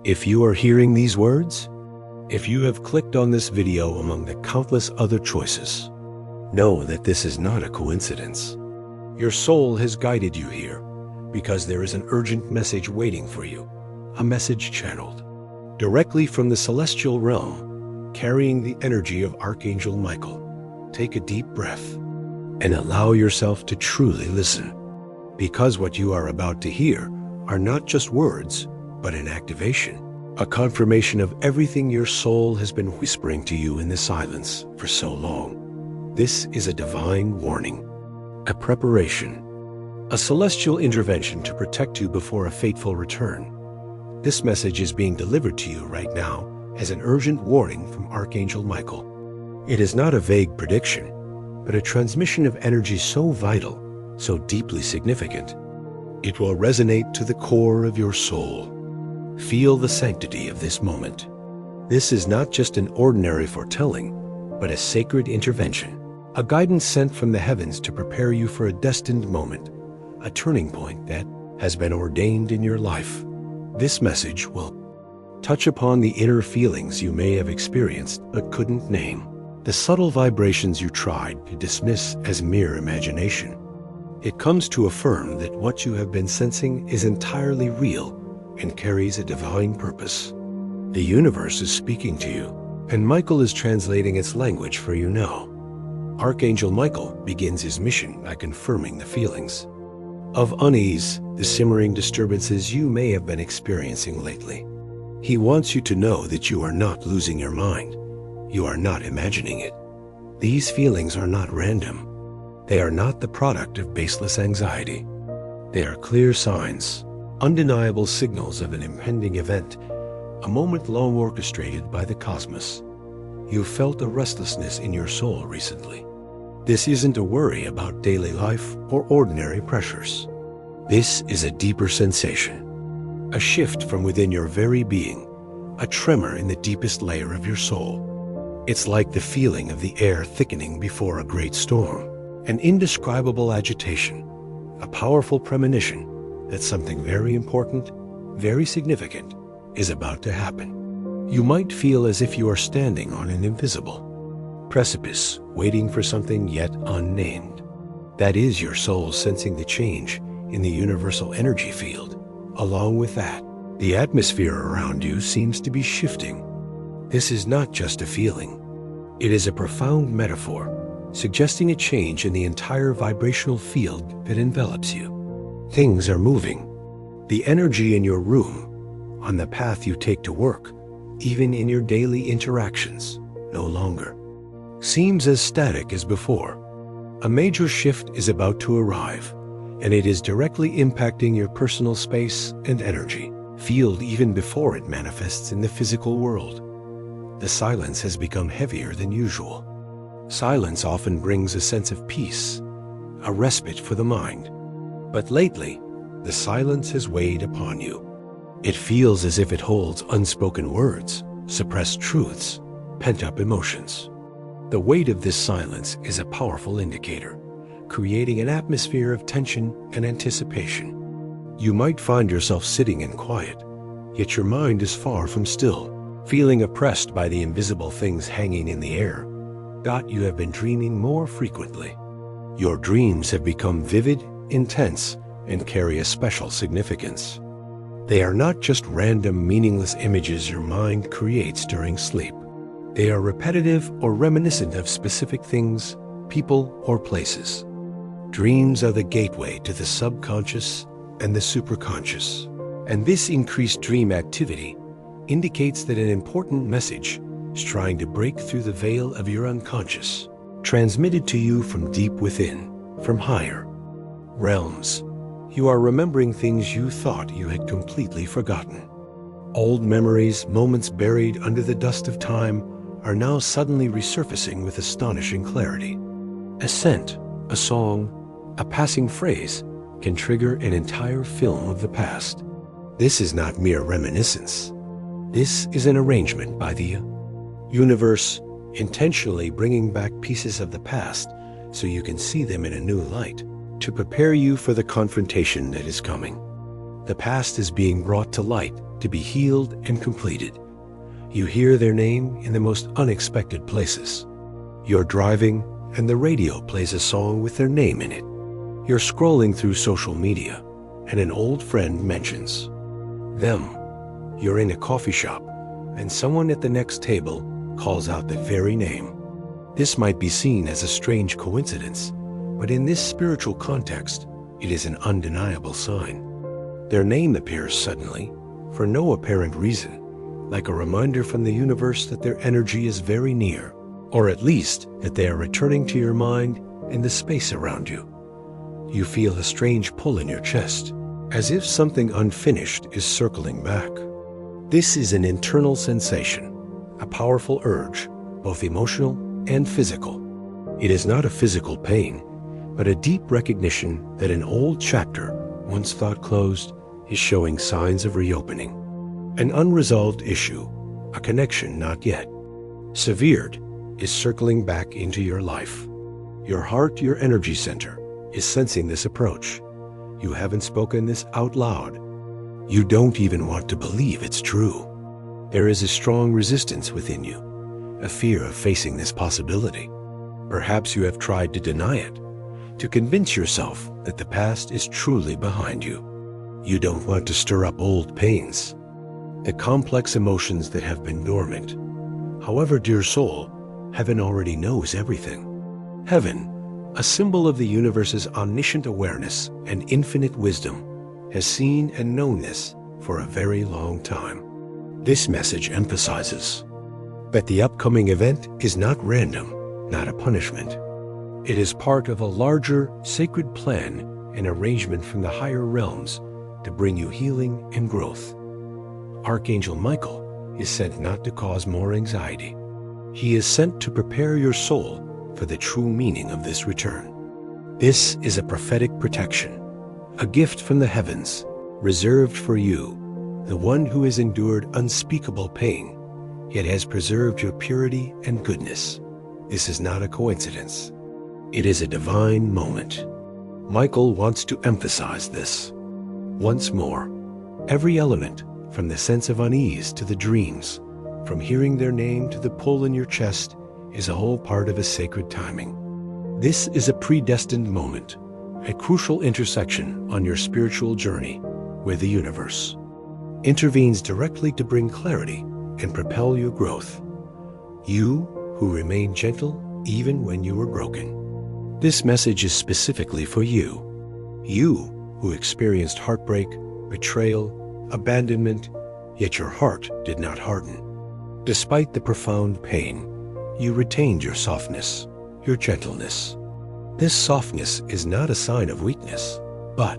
If you are hearing these words, if you have clicked on this video among the countless other choices, know that this is not a coincidence. Your soul has guided you here because there is an urgent message waiting for you, a message channeled directly from the celestial realm, carrying the energy of Archangel Michael. Take a deep breath and allow yourself to truly listen, because what you are about to hear are not just words, but an activation, a confirmation of everything your soul has been whispering to you in the silence for so long. This is a divine warning, a preparation, a celestial intervention to protect you before a fateful return. This message is being delivered to you right now as an urgent warning from Archangel Michael. It is not a vague prediction, but a transmission of energy so vital, so deeply significant. It will resonate to the core of your soul. Feel the sanctity of this moment. This is not just an ordinary foretelling, but a sacred intervention, a guidance sent from the heavens to prepare you for a destined moment, a turning point that has been ordained in your life. This message will touch upon the inner feelings you may have experienced but couldn't name, the subtle vibrations you tried to dismiss as mere imagination. It comes to affirm that what you have been sensing is entirely real and carries a divine purpose. The universe is speaking to you, and Michael is translating its language for you now. Archangel Michael begins his mission by confirming the feelings of unease, the simmering disturbances you may have been experiencing lately. He wants you to know that you are not losing your mind. You are not imagining it. These feelings are not random. They are not the product of baseless anxiety. They are clear signs, undeniable signals of an impending event, a moment long orchestrated by the cosmos. You felt a restlessness in your soul recently. This isn't a worry about daily life or ordinary pressures. This is a deeper sensation, a shift from within your very being, a tremor in the deepest layer of your soul. It's like the feeling of the air thickening before a great storm, an indescribable agitation, a powerful premonition that something very important, very significant, is about to happen. You might feel as if you are standing on an invisible precipice, waiting for something yet unnamed. That is your soul sensing the change in the universal energy field. Along with that, the atmosphere around you seems to be shifting. This is not just a feeling. It is a profound metaphor, suggesting a change in the entire vibrational field that envelops you. Things are moving. The energy in your room, on the path you take to work, even in your daily interactions, no longer seems as static as before. A major shift is about to arrive, and it is directly impacting your personal space and energy field even before it manifests in the physical world. The silence has become heavier than usual. Silence often brings a sense of peace, a respite for the mind. But lately, the silence has weighed upon you. It feels as if it holds unspoken words, suppressed truths, pent-up emotions. The weight of this silence is a powerful indicator, creating an atmosphere of tension and anticipation. You might find yourself sitting in quiet, yet your mind is far from still, feeling oppressed by the invisible things hanging in the air. You have been dreaming more frequently. Your dreams have become vivid, intense, and carry a special significance. They are not just random, meaningless images your mind creates during sleep. They are repetitive or reminiscent of specific things, people, or places. Dreams are the gateway to the subconscious and the superconscious, and this increased dream activity indicates that an important message is trying to break through the veil of your unconscious, transmitted to you from deep within, from higher realms. You are remembering things you thought you had completely forgotten. Old memories, moments buried under the dust of time, are now suddenly resurfacing with astonishing clarity. A scent, a song, a passing phrase can trigger an entire film of the past. This is not mere reminiscence. This is an arrangement by the universe, intentionally bringing back pieces of the past so you can see them in a new light, to prepare you for the confrontation that is coming. The past is being brought to light to be healed and completed. You hear their name in the most unexpected places. You're driving, and the radio plays a song with their name in it. You're scrolling through social media, and an old friend mentions them. You're in a coffee shop, and someone at the next table calls out the very name. This might be seen as a strange coincidence, but in this spiritual context, it is an undeniable sign. Their name appears suddenly, for no apparent reason, like a reminder from the universe that their energy is very near, or at least that they are returning to your mind and the space around you. You feel a strange pull in your chest, as if something unfinished is circling back. This is an internal sensation, a powerful urge, both emotional and physical. It is not a physical pain, but a deep recognition that an old chapter, once thought closed, is showing signs of reopening. An unresolved issue, a connection not yet severed, is circling back into your life. Your heart, your energy center, is sensing this approach. You haven't spoken this out loud. You don't even want to believe it's true. There is a strong resistance within you, a fear of facing this possibility. Perhaps you have tried to deny it, to convince yourself that the past is truly behind you. You don't want to stir up old pains, the complex emotions that have been dormant. However, dear soul, heaven already knows everything. Heaven, a symbol of the universe's omniscient awareness and infinite wisdom, has seen and known this for a very long time. This message emphasizes that the upcoming event is not random, not a punishment. It is part of a larger, sacred plan and arrangement from the higher realms to bring you healing and growth. Archangel Michael is sent not to cause more anxiety. He is sent to prepare your soul for the true meaning of this return. This is a prophetic protection, a gift from the heavens, reserved for you, the one who has endured unspeakable pain, yet has preserved your purity and goodness. This is not a coincidence. It is a divine moment. Michael wants to emphasize this. Once more, every element, from the sense of unease to the dreams, from hearing their name to the pull in your chest, is a whole part of a sacred timing. This is a predestined moment, a crucial intersection on your spiritual journey where the universe intervenes directly to bring clarity and propel your growth. You who remain gentle even when you are broken. This message is specifically for you. You who experienced heartbreak, betrayal, abandonment, yet your heart did not harden. Despite the profound pain, you retained your softness, your gentleness. This softness is not a sign of weakness, but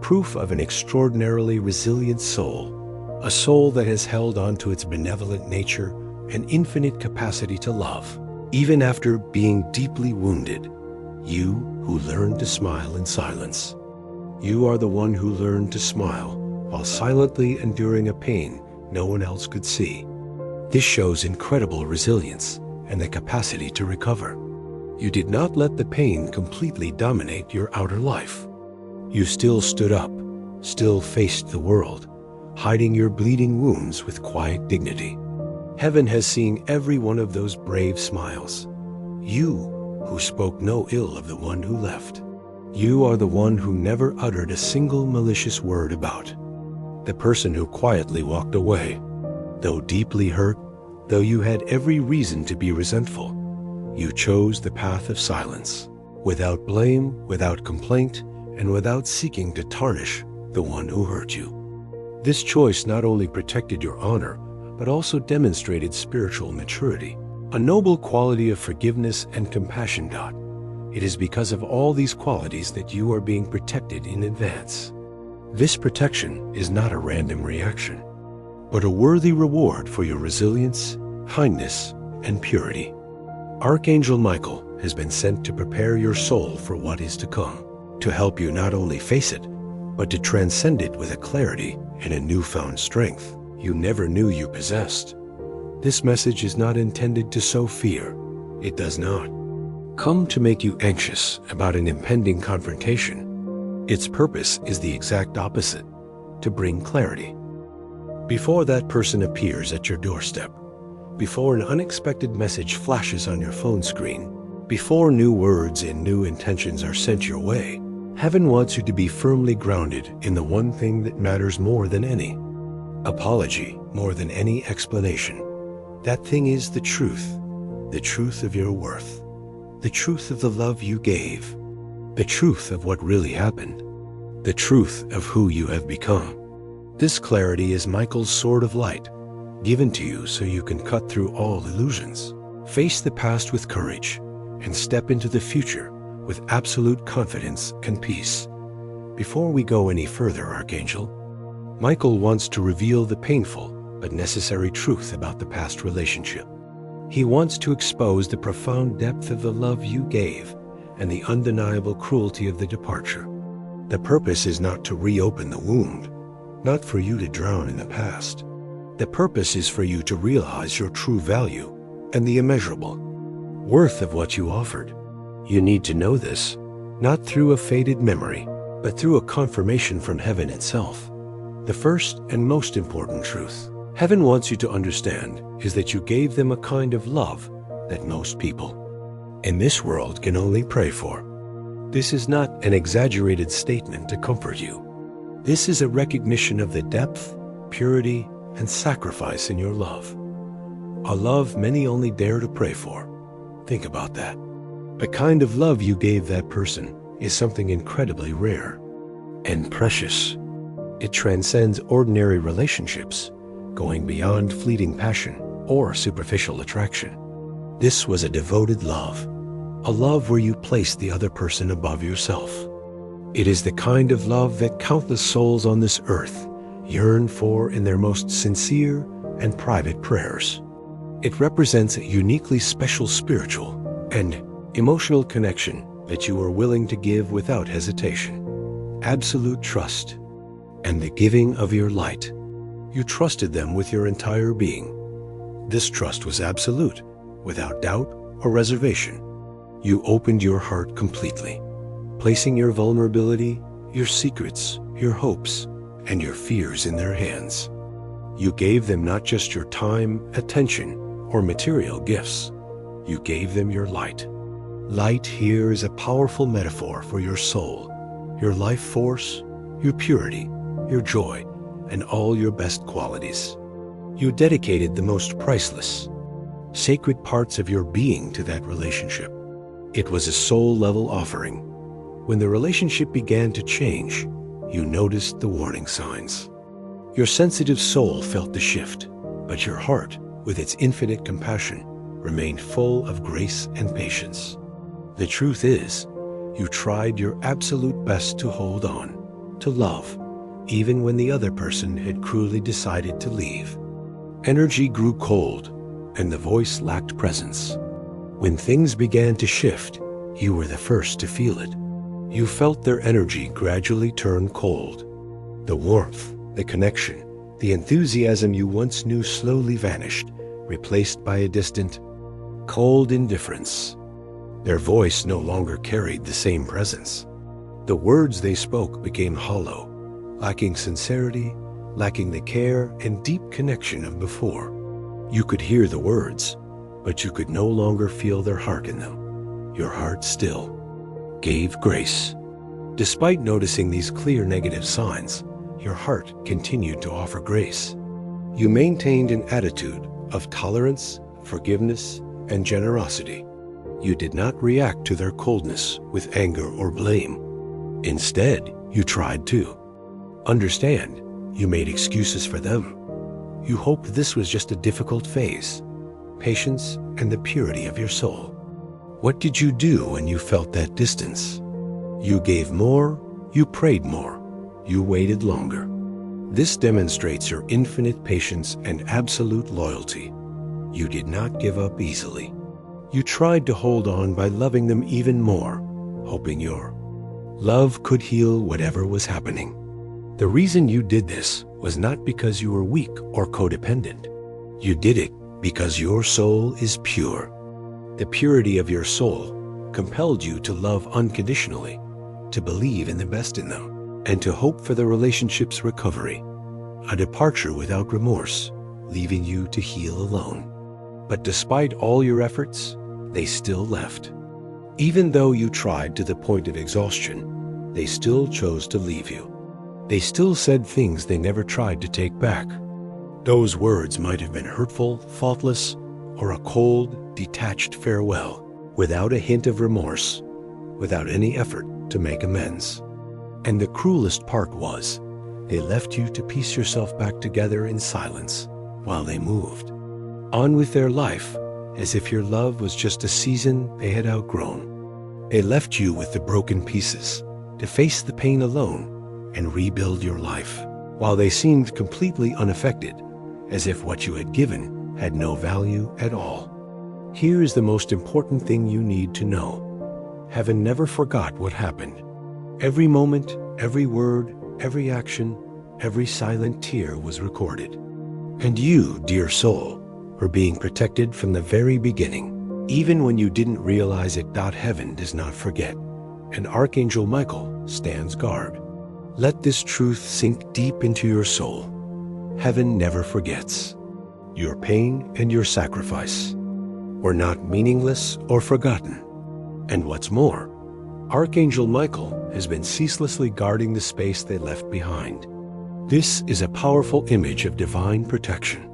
proof of an extraordinarily resilient soul, a soul that has held on to its benevolent nature and infinite capacity to love, even after being deeply wounded. You who learned to smile in silence. You are the one who learned to smile while silently enduring a pain no one else could see. This shows incredible resilience and the capacity to recover. You did not let the pain completely dominate your outer life. You still stood up, still faced the world, hiding your bleeding wounds with quiet dignity. Heaven has seen every one of those brave smiles. You who spoke no ill of the one who left. You are the one who never uttered a single malicious word about. The person who quietly walked away. Though deeply hurt, though you had every reason to be resentful, you chose the path of silence, without blame, without complaint, and without seeking to tarnish the one who hurt you. This choice not only protected your honor, but also demonstrated spiritual maturity, a noble quality of forgiveness and compassion. It is because of all these qualities that you are being protected in advance. This protection is not a random reaction, but a worthy reward for your resilience, kindness, and purity. Archangel Michael has been sent to prepare your soul for what is to come, to help you not only face it, but to transcend it with a clarity and a newfound strength you never knew you possessed. This message is not intended to sow fear. It does not come to make you anxious about an impending confrontation. Its purpose is the exact opposite, to bring clarity. Before that person appears at your doorstep, before an unexpected message flashes on your phone screen, before new words and new intentions are sent your way, heaven wants you to be firmly grounded in the one thing that matters more than any apology, more than any explanation. That thing is the truth of your worth, the truth of the love you gave, the truth of what really happened, the truth of who you have become. This clarity is Michael's sword of light, given to you so you can cut through all illusions, face the past with courage, and step into the future with absolute confidence and peace. Before we go any further, Archangel, Michael wants to reveal the painful but necessary truth about the past relationship. He wants to expose the profound depth of the love you gave and the undeniable cruelty of the departure. The purpose is not to reopen the wound, not for you to drown in the past. The purpose is for you to realize your true value and the immeasurable worth of what you offered. You need to know this, not through a faded memory, but through a confirmation from heaven itself. The first and most important truth heaven wants you to understand is that you gave them a kind of love that most people in this world can only pray for. This is not an exaggerated statement to comfort you. This is a recognition of the depth, purity, and sacrifice in your love. A love many only dare to pray for. Think about that. The kind of love you gave that person is something incredibly rare and precious. It transcends ordinary relationships, going beyond fleeting passion or superficial attraction. This was a devoted love, a love where you placed the other person above yourself. It is the kind of love that countless souls on this earth yearn for in their most sincere and private prayers. It represents a uniquely special spiritual and emotional connection that you are willing to give without hesitation. Absolute trust and the giving of your light. You trusted them with your entire being. This trust was absolute, without doubt or reservation. You opened your heart completely, placing your vulnerability, your secrets, your hopes, and your fears in their hands. You gave them not just your time, attention, or material gifts. You gave them your light. Light here is a powerful metaphor for your soul, your life force, your purity, your joy, and all your best qualities. You dedicated the most priceless, sacred parts of your being to that relationship. It was a soul-level offering. When the relationship began to change, you noticed the warning signs. Your sensitive soul felt the shift, but your heart, with its infinite compassion, remained full of grace and patience. The truth is, you tried your absolute best to hold on, to love, even when the other person had cruelly decided to leave. Energy grew cold, and the voice lacked presence. When things began to shift, you were the first to feel it. You felt their energy gradually turn cold. The warmth, the connection, the enthusiasm you once knew slowly vanished, replaced by a distant, cold indifference. Their voice no longer carried the same presence. The words they spoke became hollow, lacking sincerity, lacking the care and deep connection of before. You could hear the words, but you could no longer feel their heart in them. Your heart still gave grace. Despite noticing these clear negative signs, your heart continued to offer grace. You maintained an attitude of tolerance, forgiveness, and generosity. You did not react to their coldness with anger or blame. Instead, you tried to understand. You made excuses for them. You hoped this was just a difficult phase. Patience and the purity of your soul. What did you do when you felt that distance? You gave more, you prayed more, you waited longer. This demonstrates your infinite patience and absolute loyalty. You did not give up easily. You tried to hold on by loving them even more, hoping your love could heal whatever was happening. The reason you did this was not because you were weak or codependent. You did it because your soul is pure. The purity of your soul compelled you to love unconditionally, to believe in the best in them, and to hope for the relationship's recovery, a departure without remorse, leaving you to heal alone. But despite all your efforts, they still left. Even though you tried to the point of exhaustion, they still chose to leave you. They still said things they never tried to take back. Those words might have been hurtful, thoughtless, or a cold, detached farewell, without a hint of remorse, without any effort to make amends. And the cruelest part was, they left you to piece yourself back together in silence while they moved on with their life, as if your love was just a season they had outgrown. They left you with the broken pieces to face the pain alone and rebuild your life, while they seemed completely unaffected, as if what you had given had no value at all. Here is the most important thing you need to know. Heaven never forgot what happened. Every moment, every word, every action, every silent tear was recorded. And you, dear soul, were being protected from the very beginning, even when you didn't realize it. Heaven does not forget, and Archangel Michael stands guard. Let this truth sink deep into your soul. Heaven never forgets. Your pain and your sacrifice were not meaningless or forgotten. And what's more, Archangel Michael has been ceaselessly guarding the space they left behind. This is a powerful image of divine protection.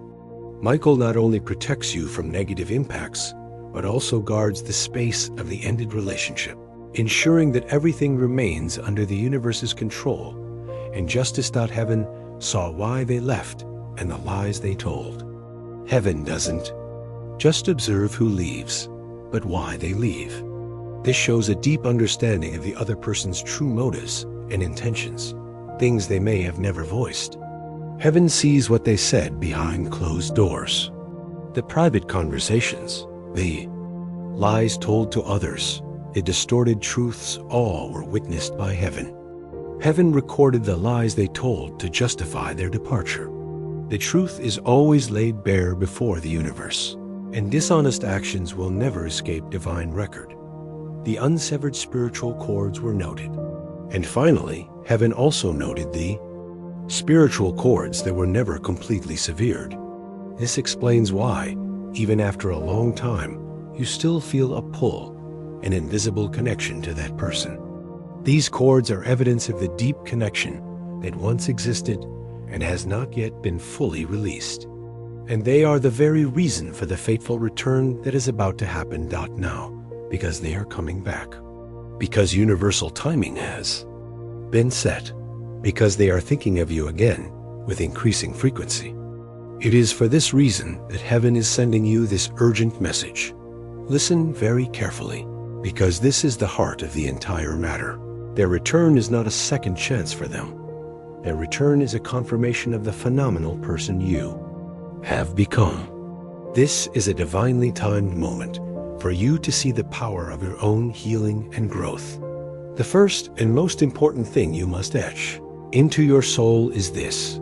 Michael not only protects you from negative impacts, but also guards the space of the ended relationship, ensuring that everything remains under the universe's control. And justice. Heaven saw why they left and the lies they told. Heaven doesn't just observe who leaves, but why they leave. This shows a deep understanding of the other person's true motives and intentions, things they may have never voiced. Heaven sees what they said behind closed doors. The private conversations, the lies told to others, the distorted truths, all were witnessed by heaven. Heaven recorded the lies they told to justify their departure. The truth is always laid bare before the universe, and dishonest actions will never escape divine record. The unsevered spiritual cords were noted. And finally, heaven also noted the spiritual cords that were never completely severed. This explains why, even after a long time, you still feel a pull, an invisible connection to that person. These cords are evidence of the deep connection that once existed and has not yet been fully released. And they are the very reason for the fateful return that is about to happen now, because they are coming back. Because universal timing has been set. Because they are thinking of you again with increasing frequency. It is for this reason that heaven is sending you this urgent message. Listen very carefully, because this is the heart of the entire matter. Their return is not a second chance for them. Their return is a confirmation of the phenomenal person you have become. This is a divinely timed moment for you to see the power of your own healing and growth. The first and most important thing you must etch into your soul is this: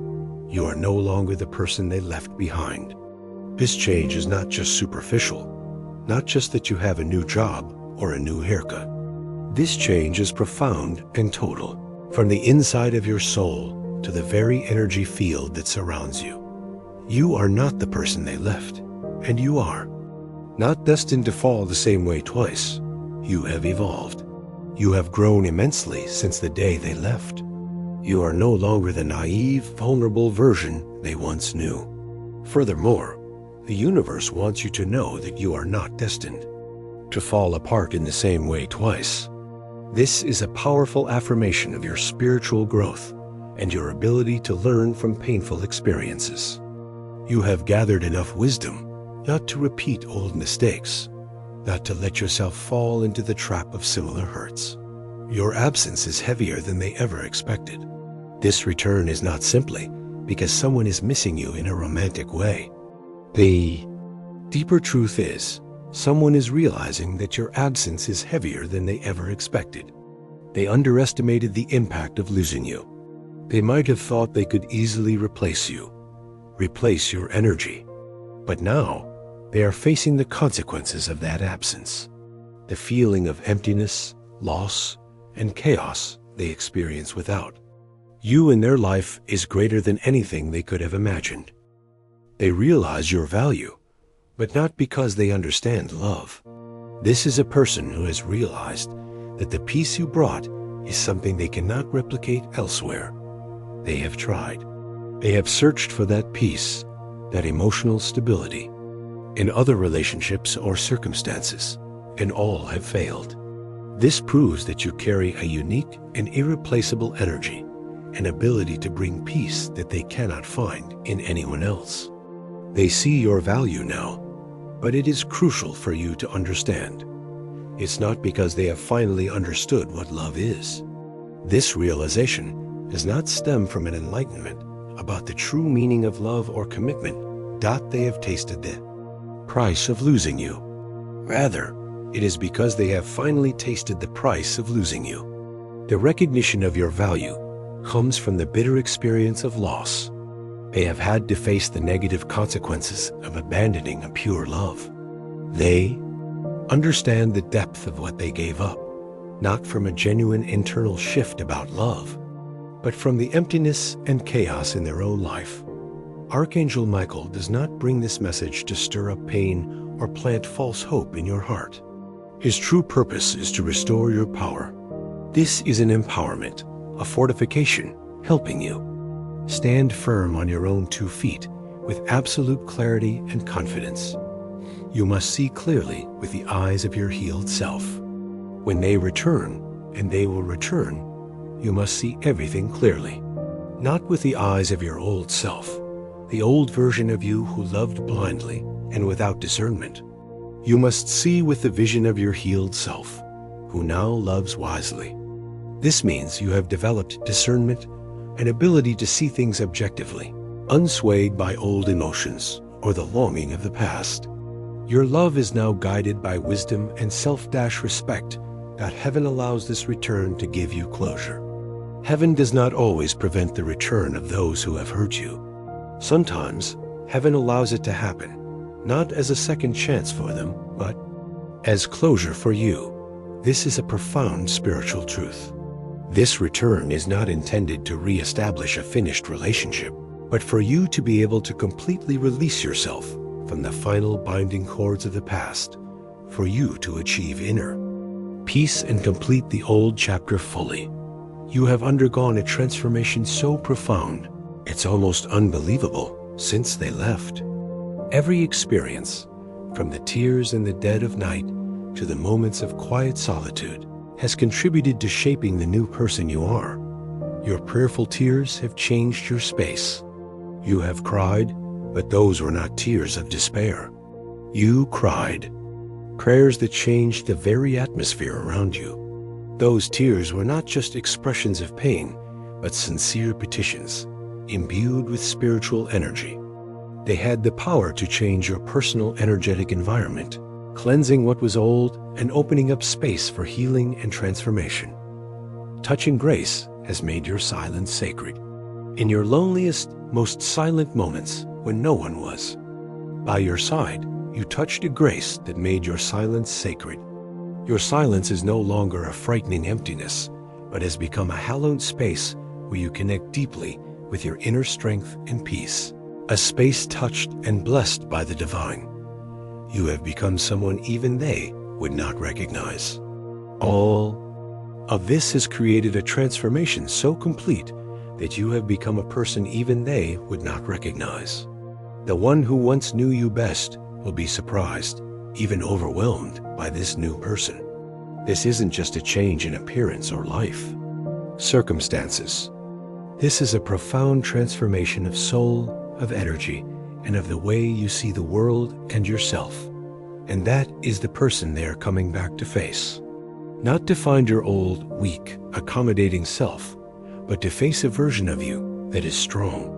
you are no longer the person they left behind. This change is not just superficial, not just that you have a new job or a new haircut. This change is profound and total, from the inside of your soul to the very energy field that surrounds you. You are not the person they left, and you are not destined to fall the same way twice. You have evolved. You have grown immensely since the day they left. You are no longer the naive, vulnerable version they once knew. Furthermore, the universe wants you to know that you are not destined to fall apart in the same way twice. This is a powerful affirmation of your spiritual growth and your ability to learn from painful experiences. You have gathered enough wisdom not to repeat old mistakes, not to let yourself fall into the trap of similar hurts. Your absence is heavier than they ever expected. This return is not simply because someone is missing you in a romantic way. The deeper truth is, someone is realizing that your absence is heavier than they ever expected. They underestimated the impact of losing you. They might have thought they could easily replace you, replace your energy. But now, they are facing the consequences of that absence. The feeling of emptiness, loss, and chaos they experience without. You in their life is greater than anything they could have imagined. They realize your value, but not because they understand love. This is a person who has realized that the peace you brought is something they cannot replicate elsewhere. They have tried. They have searched for that peace, that emotional stability, in other relationships or circumstances, and all have failed. This proves that you carry a unique and irreplaceable energy, an ability to bring peace that they cannot find in anyone else. They see your value now, but it is crucial for you to understand. It's not because they have finally understood what love is. This realization does not stem from an enlightenment about the true meaning of love or commitment. They have tasted the price of losing you. Rather, it is because they have finally tasted the price of losing you. The recognition of your value comes from the bitter experience of loss. They have had to face the negative consequences of abandoning a pure love. They understand the depth of what they gave up, not from a genuine internal shift about love, but from the emptiness and chaos in their own life. Archangel Michael does not bring this message to stir up pain or plant false hope in your heart. His true purpose is to restore your power. This is an empowerment, a fortification, helping you. Stand firm on your own 2 feet with absolute clarity and confidence. You must see clearly with the eyes of your healed self. When they return, and they will return, you must see everything clearly. Not with the eyes of your old self, the old version of you who loved blindly and without discernment. You must see with the vision of your healed self, who now loves wisely. This means you have developed discernment, an ability to see things objectively, unswayed by old emotions or the longing of the past. Your love is now guided by wisdom and self-respect that heaven allows this return to give you closure. Heaven does not always prevent the return of those who have hurt you. Sometimes, heaven allows it to happen, not as a second chance for them, but as closure for you. This is a profound spiritual truth. This return is not intended to re-establish a finished relationship, but for you to be able to completely release yourself from the final binding cords of the past, for you to achieve inner peace and complete the old chapter fully. You have undergone a transformation so profound, it's almost unbelievable since they left. Every experience, from the tears in the dead of night to the moments of quiet solitude, has contributed to shaping the new person you are. Your prayerful tears have changed your space. You have cried, but those were not tears of despair. You cried prayers that changed the very atmosphere around you. Those tears were not just expressions of pain, but sincere petitions, imbued with spiritual energy. They had the power to change your personal energetic environment, cleansing what was old and opening up space for healing and transformation. Touching grace has made your silence sacred. In your loneliest, most silent moments when no one was, by your side, you touched a grace that made your silence sacred. Your silence is no longer a frightening emptiness, but has become a hallowed space where you connect deeply with your inner strength and peace. A space touched and blessed by the divine. You have become someone even they would not recognize. All of this has created a transformation so complete that you have become a person even they would not recognize. The one who once knew you best will be surprised, even overwhelmed by this new person. This isn't just a change in appearance or life circumstances. This is a profound transformation of soul, of energy, and of the way you see the world and yourself. And that is the person they are coming back to face. Not to find your old, weak, accommodating self, but to face a version of you that is strong,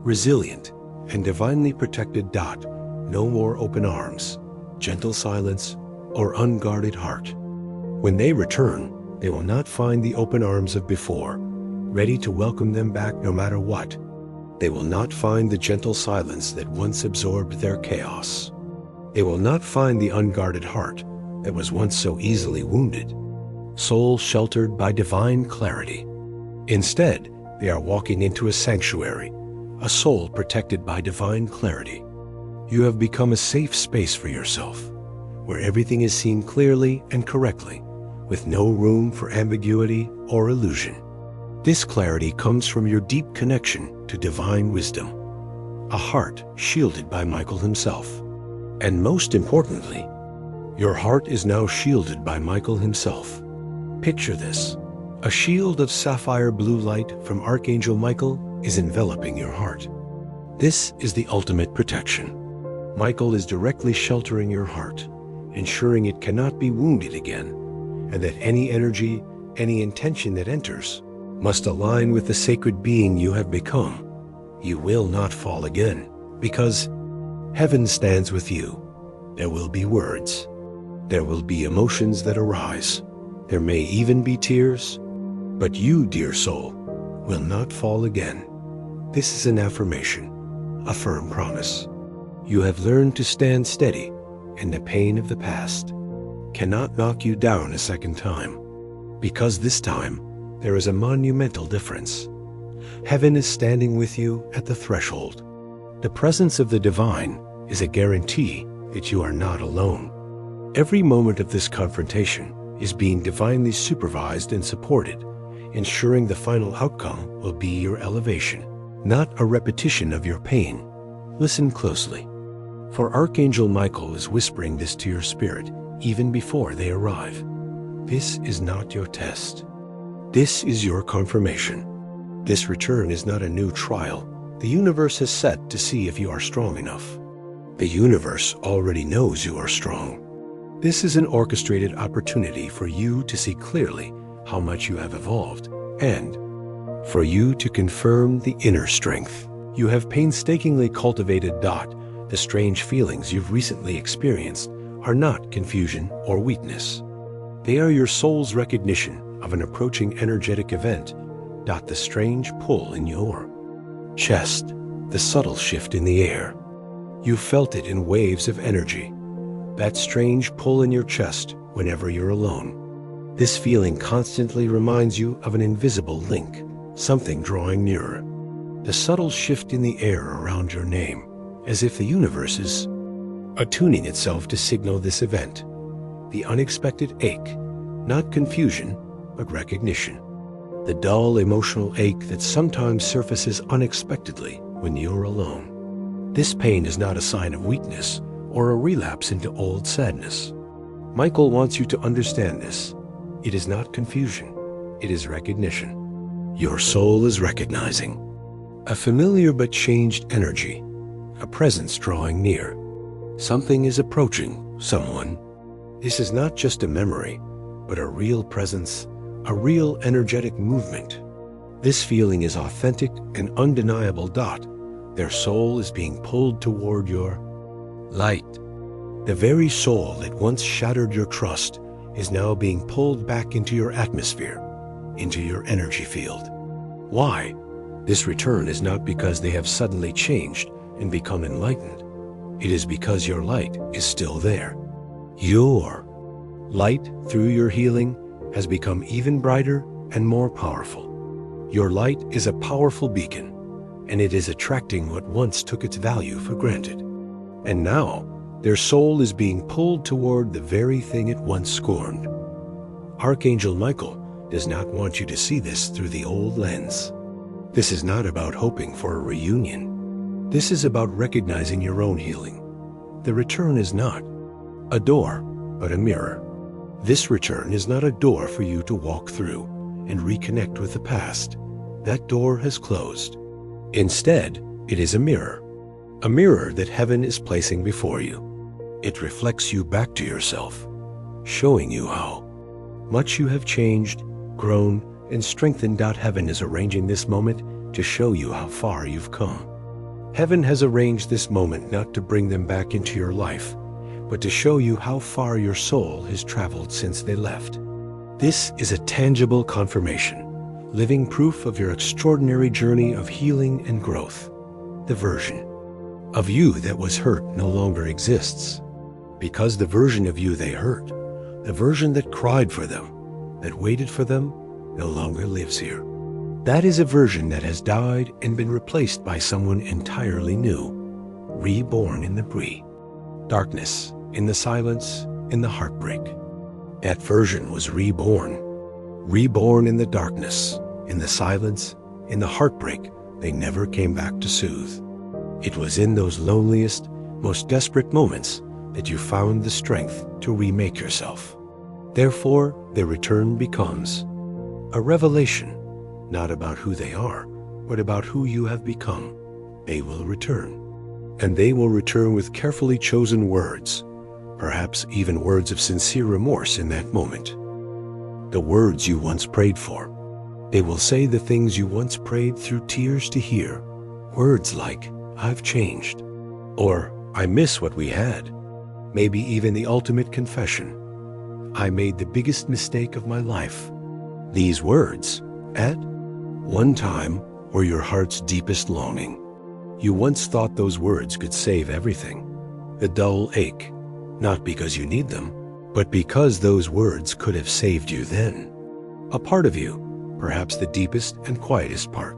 resilient, and divinely protected. No more open arms, gentle silence, or unguarded heart. When they return, they will not find the open arms of before, ready to welcome them back no matter what. They will not find the gentle silence that once absorbed their chaos. They will not find the unguarded heart that was once so easily wounded, soul sheltered by divine clarity. Instead, They are walking into a sanctuary, a soul protected by divine clarity. You have become a safe space for yourself, where everything is seen clearly and correctly, with no room for ambiguity or illusion. This clarity comes from your deep connection to divine wisdom, a heart shielded by Michael himself. And most importantly, your heart is now shielded by Michael himself. Picture this. A shield of sapphire blue light from Archangel Michael is enveloping your heart. This is the ultimate protection. Michael is directly sheltering your heart, ensuring it cannot be wounded again, and that any energy, any intention that enters, must align with the sacred being you have become. You will not fall again, because heaven stands with you. There will be words. There will be emotions that arise. There may even be tears. But you, dear soul, will not fall again. This is an affirmation, a firm promise. You have learned to stand steady, and the pain of the past cannot knock you down a second time. Because this time, there is a monumental difference. Heaven is standing with you at the threshold. The presence of the divine is a guarantee that you are not alone. Every moment of this confrontation is being divinely supervised and supported, ensuring the final outcome will be your elevation, not a repetition of your pain. Listen closely, for Archangel Michael is whispering this to your spirit even before they arrive. This is not your test. This is your confirmation. This return is not a new trial the universe has set to see if you are strong enough. The universe already knows you are strong. This is an orchestrated opportunity for you to see clearly how much you have evolved, and for you to confirm the inner strength you have painstakingly cultivated. The strange feelings you've recently experienced are not confusion or weakness. They are your soul's recognition of an approaching energetic event. The strange pull in your chest, the subtle shift in the air. You felt it in waves of energy, that strange pull in your chest whenever you're alone. This feeling constantly reminds you of an invisible link, something drawing nearer. The subtle shift in the air around your name, as if the universe is attuning itself to signal this event. The unexpected ache, not confusion, but recognition. The dull emotional ache that sometimes surfaces unexpectedly when you're alone. This pain is not a sign of weakness or a relapse into old sadness. Michael wants you to understand this. It is not confusion, it is recognition. Your soul is recognizing a familiar but changed energy, a presence drawing near. Something is approaching someone. This is not just a memory, but a real presence, a real energetic movement. This feeling is authentic and undeniable. Their soul is being pulled toward your light. The very soul that once shattered your trust is now being pulled back into your atmosphere, into your energy field. Why? This return is not because they have suddenly changed and become enlightened. It is because your light is still there. Your light, through your healing, has become even brighter and more powerful. Your light is a powerful beacon, and it is attracting what once took its value for granted. And now, their soul is being pulled toward the very thing it once scorned. Archangel Michael does not want you to see this through the old lens. This is not about hoping for a reunion. This is about recognizing your own healing. The return is not a door, but a mirror. This return is not a door for you to walk through and reconnect with the past. That door has closed. Instead, it is a mirror that heaven is placing before you. It reflects you back to yourself, showing you how much you have changed, grown, and strengthened. Heaven is arranging this moment to show you how far you've come. Heaven has arranged this moment not to bring them back into your life, but to show you how far your soul has traveled since they left. This is a tangible confirmation, living proof of your extraordinary journey of healing and growth. The version of you that was hurt no longer exists, because the version of you they hurt, the version that cried for them, that waited for them, no longer lives here. That is a version that has died and been replaced by someone entirely new, reborn in the darkness, in the silence, in the heartbreak. That version was reborn in the darkness, in the silence, in the heartbreak they never came back to soothe. It was in those loneliest, most desperate moments that you found the strength to remake yourself. Therefore, their return becomes a revelation, not about who they are, but about who you have become. They will return. And they will return with carefully chosen words, perhaps even words of sincere remorse in that moment. The words you once prayed for. They will say the things you once prayed through tears to hear. Words like, "I've changed," or "I miss what we had." Maybe even the ultimate confession, "I made the biggest mistake of my life." These words, at one time, were your heart's deepest longing. You once thought those words could save everything. The dull ache, not because you need them, but because those words could have saved you then. A part of you, perhaps the deepest and quietest part,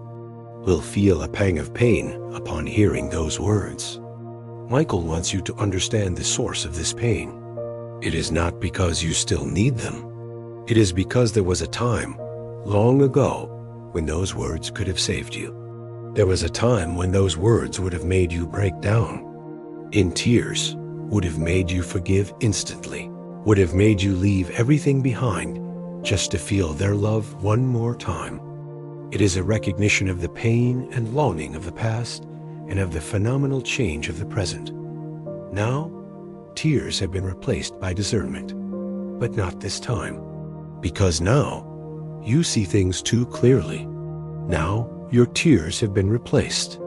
will feel a pang of pain upon hearing those words. Michael wants you to understand the source of this pain. It is not because you still need them. It is because there was a time, long ago, when those words could have saved you. There was a time when those words would have made you break down. In tears, would have made you forgive instantly, would have made you leave everything behind just to feel their love one more time. It is a recognition of the pain and longing of the past and of the phenomenal change of the present. Now, tears have been replaced by discernment, but not this time. Because now, you see things too clearly. Now, your tears have been replaced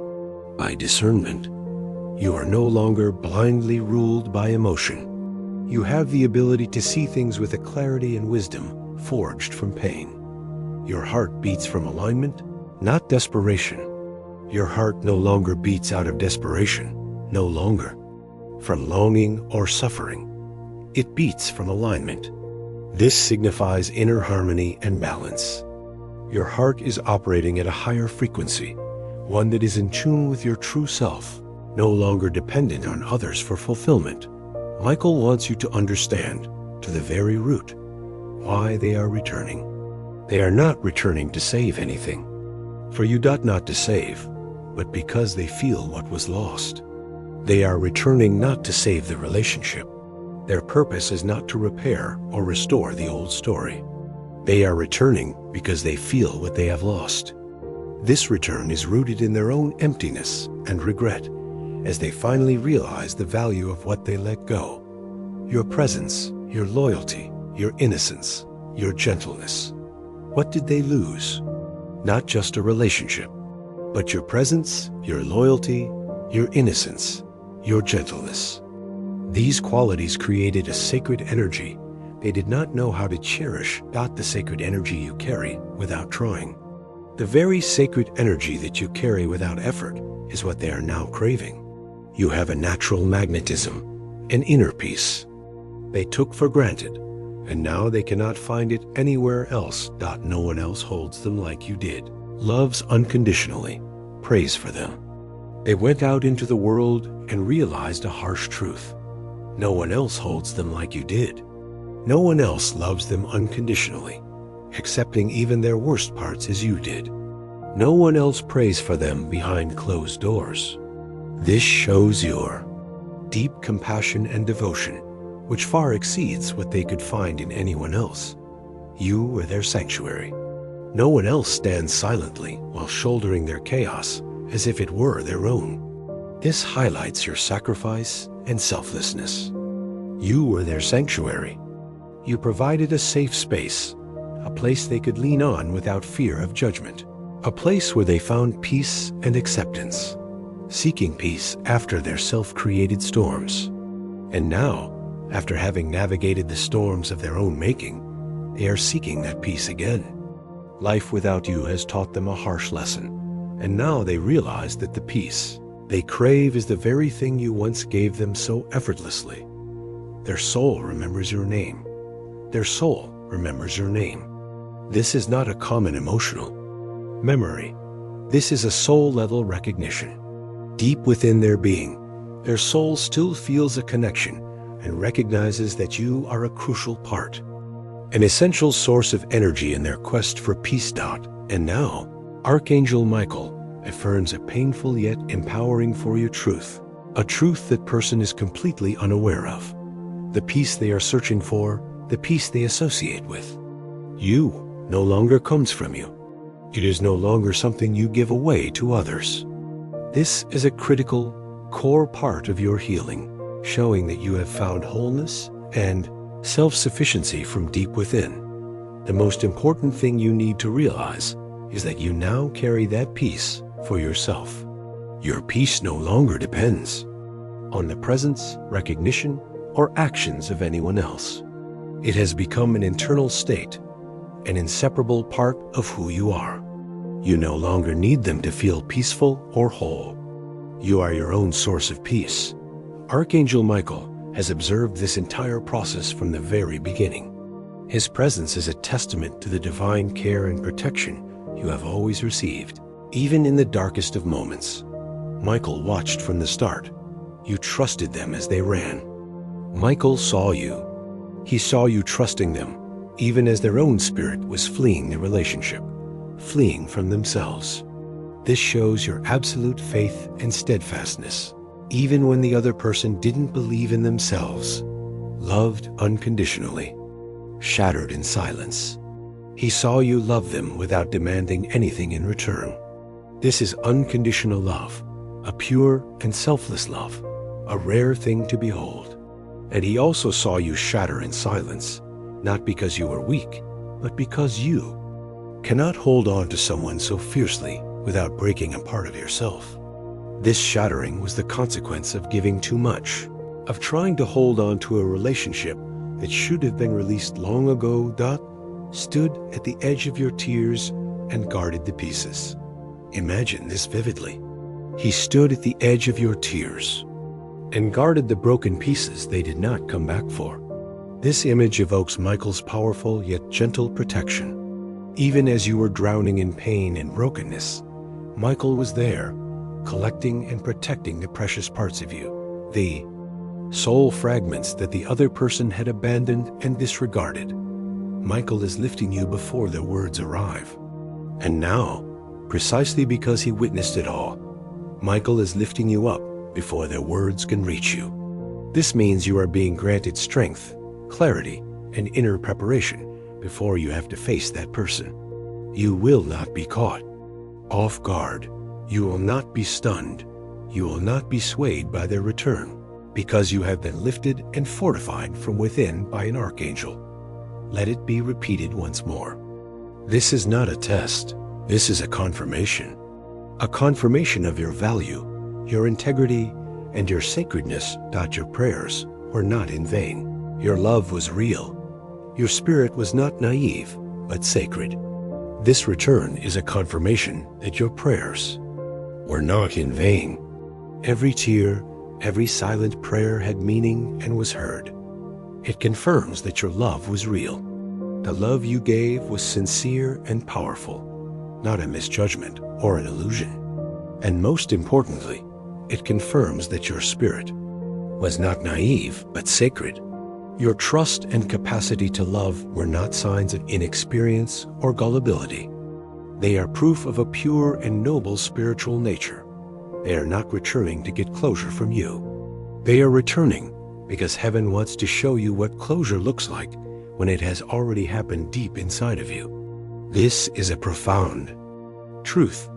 by discernment. You are no longer blindly ruled by emotion. You have the ability to see things with a clarity and wisdom forged from pain. Your heart beats from alignment, not desperation. Your heart no longer beats out of desperation, no longer from longing or suffering. It beats from alignment. This signifies inner harmony and balance. Your heart is operating at a higher frequency, one that is in tune with your true self, no longer dependent on others for fulfillment. Michael wants you to understand, to the very root, why they are returning. They are not returning to save anything, for you ought not to save, but because they feel what was lost. They are returning not to save the relationship. Their purpose is not to repair or restore the old story. They are returning because they feel what they have lost. This return is rooted in their own emptiness and regret, as they finally realize the value of what they let go. Your presence, your loyalty, your innocence, your gentleness. What did they lose? Not just a relationship, but your presence, your loyalty, your innocence, your gentleness. These qualities created a sacred energy they did not know how to cherish. The sacred energy you carry without trying. The very sacred energy that you carry without effort is what they are now craving. You have a natural magnetism, an inner peace. They took for granted, and now they cannot find it anywhere else. No one else holds them like you did. Loves unconditionally, prays for them. They went out into the world and realized a harsh truth. No one else holds them like you did. No one else loves them unconditionally, accepting even their worst parts as you did. No one else prays for them behind closed doors. This shows your deep compassion and devotion, which far exceeds what they could find in anyone else. You are their sanctuary. No one else stands silently while shouldering their chaos as if it were their own. This highlights your sacrifice and selflessness. You were their sanctuary. You provided a safe space, a place they could lean on without fear of judgment, a place where they found peace and acceptance, seeking peace after their self-created storms. And now, after having navigated the storms of their own making, they are seeking that peace again. Life without you has taught them a harsh lesson, and now they realize that the peace they crave is the very thing you once gave them so effortlessly. Their soul remembers your name. Their soul remembers your name. This is not a common emotional memory. This is a soul-level recognition. Deep within their being, their soul still feels a connection and recognizes that you are a crucial part, an essential source of energy in their quest for peace. And now, Archangel Michael affirms a painful yet empowering for you truth, a truth that person is completely unaware of. The peace they are searching for, the peace they associate with. You no longer comes from you. It is no longer something you give away to others. This is a critical, core part of your healing, showing that you have found wholeness and self-sufficiency from deep within. The most important thing you need to realize is that you now carry that peace for yourself. Your peace no longer depends on the presence, recognition, or actions of anyone else. It has become an internal state, an inseparable part of who you are. You no longer need them to feel peaceful or whole. You are your own source of peace. Archangel Michael has observed this entire process from the very beginning. His presence is a testament to the divine care and protection you have always received. Even in the darkest of moments, Michael watched from the start. You trusted them as they ran. Michael saw you. He saw you trusting them, even as their own spirit was fleeing the relationship, fleeing from themselves. This shows your absolute faith and steadfastness, even when the other person didn't believe in themselves, loved unconditionally, shattered in silence. He saw you love them without demanding anything in return. This is unconditional love, a pure and selfless love, a rare thing to behold. And he also saw you shatter in silence, not because you were weak, but because you cannot hold on to someone so fiercely without breaking a part of yourself. This shattering was the consequence of giving too much, of trying to hold on to a relationship that should have been released long ago. Stood at the edge of your tears and guarded the pieces. Imagine this vividly. He stood at the edge of your tears and guarded the broken pieces they did not come back for. This image evokes Michael's powerful yet gentle protection. Even as you were drowning in pain and brokenness, Michael was there, collecting and protecting the precious parts of you, the soul fragments that the other person had abandoned and disregarded. Michael is lifting you before the words arrive. And now, precisely because he witnessed it all, Michael is lifting you up before their words can reach you. This means you are being granted strength, clarity, and inner preparation before you have to face that person. You will not be caught off guard. You will not be stunned. You will not be swayed by their return, because you have been lifted and fortified from within by an archangel. Let it be repeated once more. This is not a test. This is a confirmation of your value, your integrity, and your sacredness. Your prayers were not in vain. Your love was real. Your spirit was not naive, but sacred. This return is a confirmation that your prayers were not in vain. Every tear, every silent prayer had meaning and was heard. It confirms that your love was real. The love you gave was sincere and powerful, not a misjudgment or an illusion. And most importantly, it confirms that your spirit was not naive, but sacred. Your trust and capacity to love were not signs of inexperience or gullibility. They are proof of a pure and noble spiritual nature. They are not returning to get closure from you. They are returning because heaven wants to show you what closure looks like when it has already happened deep inside of you. This is a profound truth,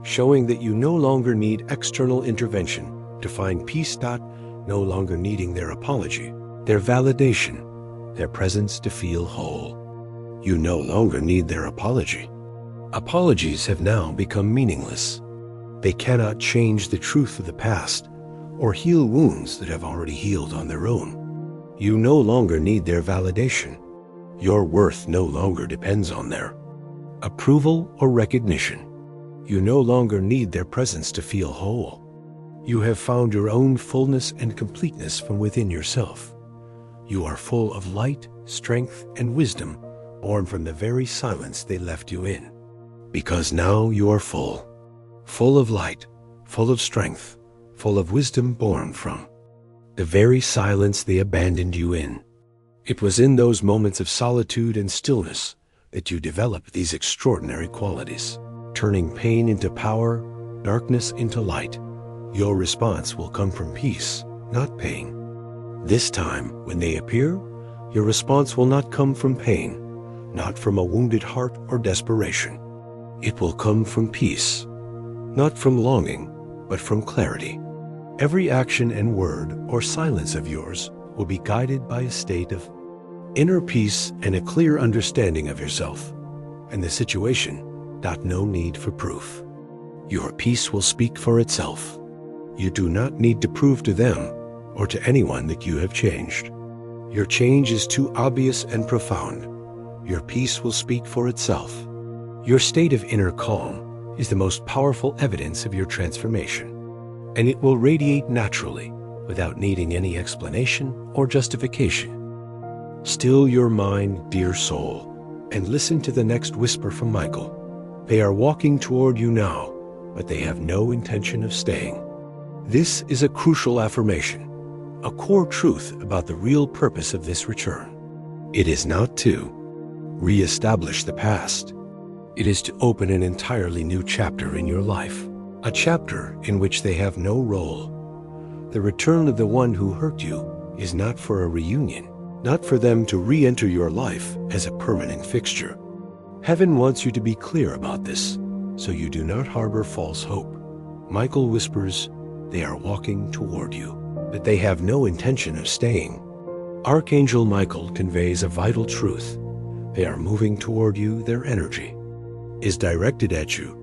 showing that you no longer need external intervention to find peace. No longer needing their apology, their validation, their presence to feel whole. You no longer need their apology. Apologies have now become meaningless. They cannot change the truth of the past or heal wounds that have already healed on their own. You no longer need their validation. Your worth no longer depends on their approval or recognition. You no longer need their presence to feel whole. You have found your own fullness and completeness from within yourself. You are full of light, strength, and wisdom, born from the very silence they left you in. Because now you are full of light, full of strength, full of wisdom born from the very silence they abandoned you in. It was in those moments of solitude and stillness that you developed these extraordinary qualities, turning pain into power, darkness into light. Your response will come from peace, not pain. This time, when they appear, your response will not come from pain, not from a wounded heart or desperation. It will come from peace, not from longing, but from clarity. Every action and word or silence of yours will be guided by a state of inner peace and a clear understanding of yourself and the situation. No need for proof. Your peace will speak for itself. You do not need to prove to them or to anyone that you have changed. Your change is too obvious and profound. Your peace will speak for itself. Your state of inner calm is the most powerful evidence of your transformation, and it will radiate naturally without needing any explanation or justification. Still your mind, dear soul, and listen to the next whisper from Michael. They are walking toward you now, but they have no intention of staying. This is a crucial affirmation, a core truth about the real purpose of this return. It is not to re-establish the past. It is to open an entirely new chapter in your life, a chapter in which they have no role. The return of the one who hurt you is not for a reunion, not for them to re-enter your life as a permanent fixture. Heaven wants you to be clear about this, so you do not harbor false hope. Michael whispers, they are walking toward you, but they have no intention of staying. Archangel Michael conveys a vital truth. They are moving toward you. Their energy is directed at you,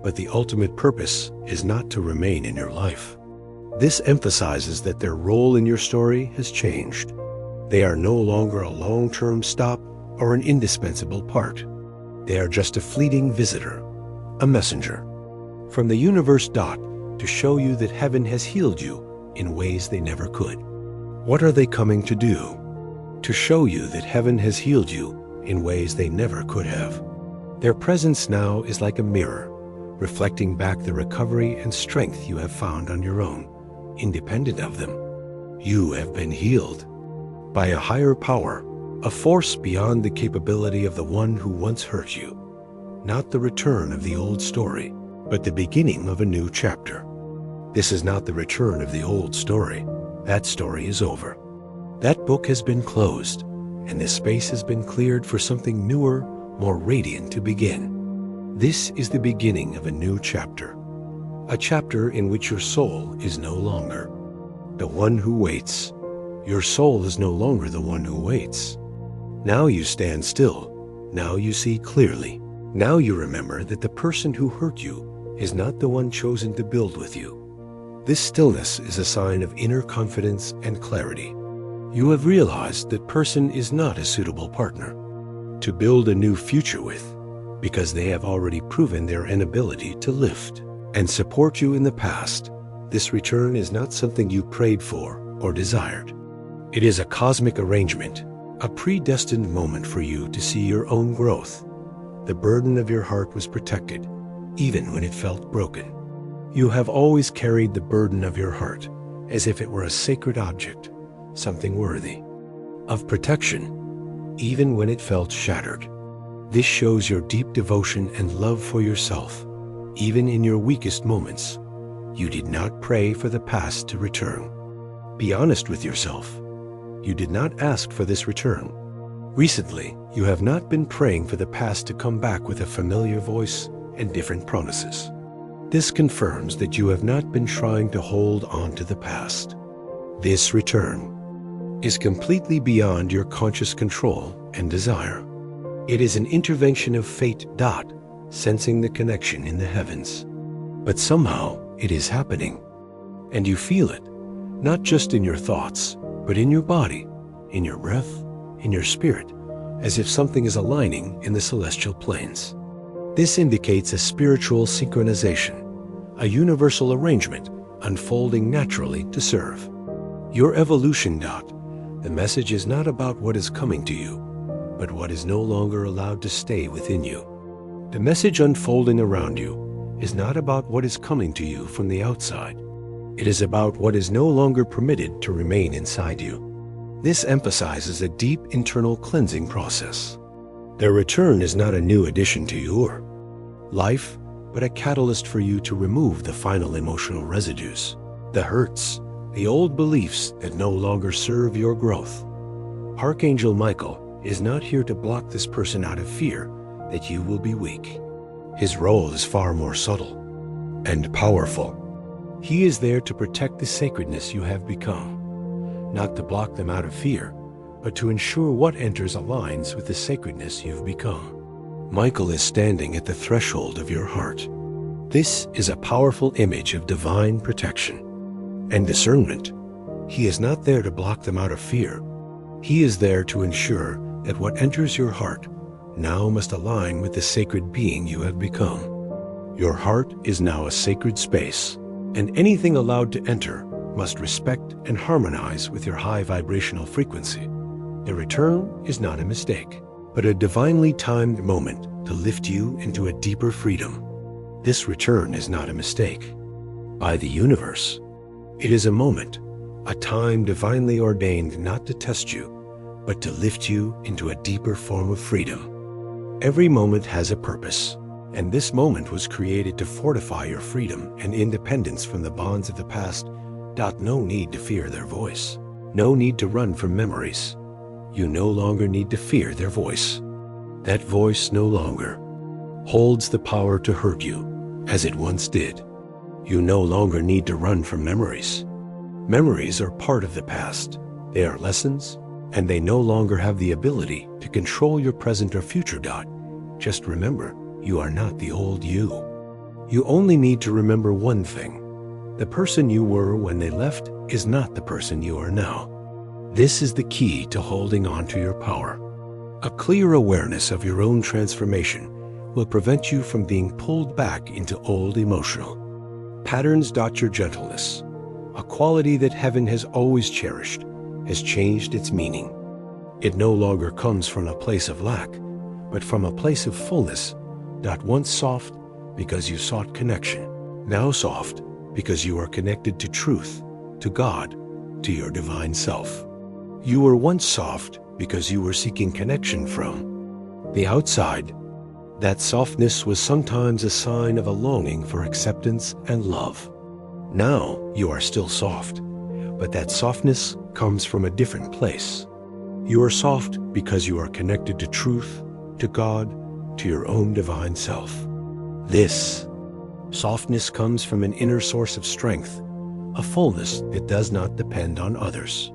but the ultimate purpose is not to remain in your life. This emphasizes that their role in your story has changed. They are no longer a long-term stop or an indispensable part. They are just a fleeting visitor, a messenger from the universe to show you that heaven has healed you in ways they never could. What are they coming to do? To show you that heaven has healed you in ways they never could have. Their presence now is like a mirror, reflecting back the recovery and strength you have found on your own, independent of them. You have been healed by a higher power, a force beyond the capability of the one who once hurt you. Not the return of the old story, but the beginning of a new chapter. This is not the return of the old story. That story is over. That book has been closed, and the space has been cleared for something newer, more radiant to begin. This is the beginning of a new chapter, a chapter in which your soul is no longer the one who waits. Your soul is no longer the one who waits. Now you stand still. Now you see clearly. Now you remember that the person who hurt you is not the one chosen to build with you. This stillness is a sign of inner confidence and clarity. You have realized that person is not a suitable partner to build a new future with, because they have already proven their inability to lift and support you in the past. This return is not something you prayed for or desired. It is a cosmic arrangement, a predestined moment for you to see your own growth. The burden of your heart was protected, even when it felt broken. You have always carried the burden of your heart as if it were a sacred object, something worthy of protection, even when it felt shattered. This shows your deep devotion and love for yourself. Even in your weakest moments, you did not pray for the past to return. Be honest with yourself. You did not ask for this return. Recently, you have not been praying for the past to come back with a familiar voice and different promises. This confirms that you have not been trying to hold on to the past. This return is completely beyond your conscious control and desire. It is an intervention of fate, sensing the connection in the heavens. But somehow it is happening, and you feel it, not just in your thoughts, but in your body, in your breath, in your spirit, as if something is aligning in the celestial planes. This indicates a spiritual synchronization, a universal arrangement unfolding naturally to serve your evolution. The message is not about what is coming to you, but what is no longer allowed to stay within you. The message unfolding around you is not about what is coming to you from the outside. It is about what is no longer permitted to remain inside you. This emphasizes a deep internal cleansing process. Their return is not a new addition to your life, but a catalyst for you to remove the final emotional residues, the hurts, the old beliefs that no longer serve your growth. Archangel Michael is not here to block this person out of fear that you will be weak. His role is far more subtle and powerful. He is there to protect the sacredness you have become, not to block them out of fear, but to ensure what enters aligns with the sacredness you've become. Michael is standing at the threshold of your heart. This is a powerful image of divine protection and discernment. He is not there to block them out of fear. He is there to ensure that what enters your heart now must align with the sacred being you have become. Your heart is now a sacred space, and anything allowed to enter must respect and harmonize with your high vibrational frequency. The return is not a mistake, but a divinely timed moment to lift you into a deeper freedom. This return is not a mistake. By the universe, it is a moment, a time divinely ordained not to test you, but to lift you into a deeper form of freedom. Every moment has a purpose, and this moment was created to fortify your freedom and independence from the bonds of the past. No need to fear their voice. No need to run from memories. You no longer need to fear their voice. That voice no longer holds the power to hurt you as it once did. You no longer need to run from memories. Memories are part of the past. They are lessons, and they no longer have the ability to control your present or future. Just remember, you are not the old you. You only need to remember one thing. The person you were when they left is not the person you are now. This is the key to holding on to your power. A clear awareness of your own transformation will prevent you from being pulled back into old emotional patterns. Your gentleness, a quality that heaven has always cherished, has changed its meaning. It no longer comes from a place of lack, but from a place of fullness. Once soft because you sought connection, now soft because you are connected to truth, to God, to your divine self. You were once soft because you were seeking connection from the outside. That softness was sometimes a sign of a longing for acceptance and love. Now you are still soft, but that softness comes from a different place. You are soft because you are connected to truth, to God, to your own divine self. This softness comes from an inner source of strength, a fullness that does not depend on others.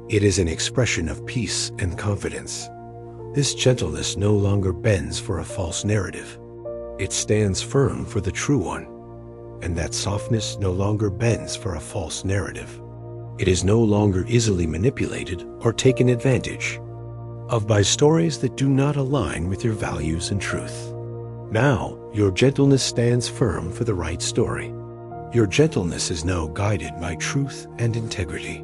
It is an expression of peace and confidence. This gentleness no longer bends for a false narrative. It stands firm for the true one. And that softness no longer bends for a false narrative. It is no longer easily manipulated or taken advantage of by stories that do not align with your values and truth. Now, your gentleness stands firm for the right story. Your gentleness is now guided by truth and integrity.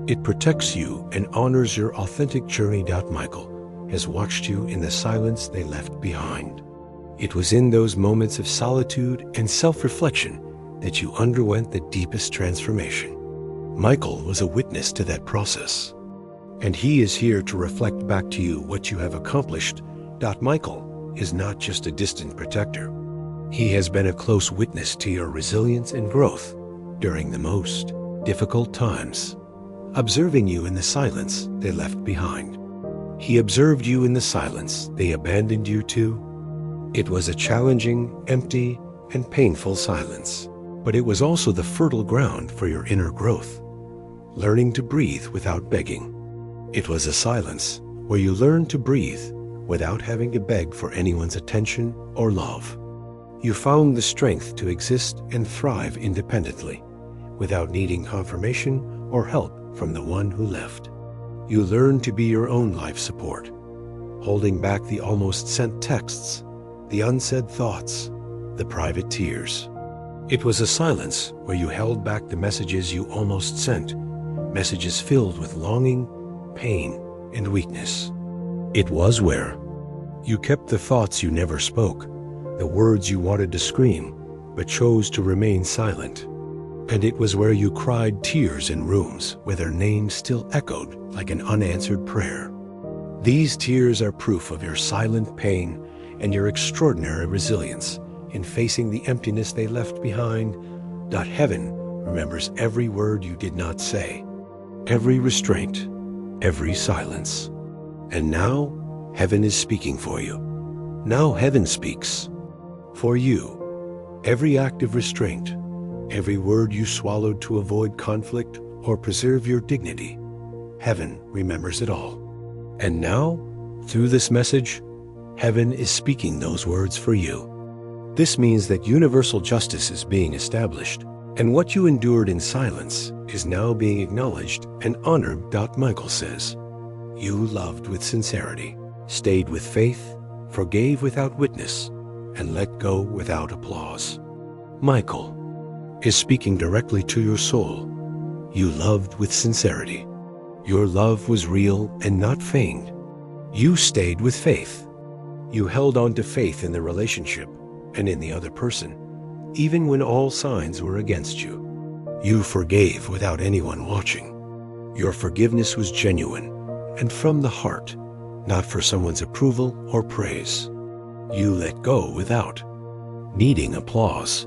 It protects you and honors your authentic journey. Michael has watched you in the silence they left behind. It was in those moments of solitude and self-reflection that you underwent the deepest transformation. Michael was a witness to that process, and he is here to reflect back to you what you have accomplished. Michael is not just a distant protector. He has been a close witness to your resilience and growth during the most difficult times, observing you in the silence they left behind. He observed you in the silence they abandoned you to. It was a challenging, empty, and painful silence, but it was also the fertile ground for your inner growth, learning to breathe without begging. It was a silence where you learned to breathe without having to beg for anyone's attention or love. You found the strength to exist and thrive independently, without needing confirmation or help from the one who left. You learned to be your own life support, holding back the almost sent texts, the unsaid thoughts, the private tears. It was a silence where you held back the messages you almost sent, messages filled with longing, pain, and weakness. It was where you kept the thoughts you never spoke, the words you wanted to scream, but chose to remain silent. And it was where you cried tears in rooms where their names still echoed like an unanswered prayer. These tears are proof of your silent pain and your extraordinary resilience in facing the emptiness they left behind. Heaven remembers every word you did not say, every restraint, every silence. And now, heaven is speaking for you. Now heaven speaks for you. Every act of restraint, every word you swallowed to avoid conflict or preserve your dignity, heaven remembers it all. And now, through this message, heaven is speaking those words for you. This means that universal justice is being established, and what you endured in silence is now being acknowledged and honored. Michael says, you loved with sincerity, stayed with faith, forgave without witness, and let go without applause. Michael is speaking directly to your soul. You loved with sincerity. Your love was real and not feigned. You stayed with faith. You held on to faith in the relationship and in the other person, even when all signs were against you. You forgave without anyone watching. Your forgiveness was genuine and from the heart, not for someone's approval or praise. You let go without needing applause.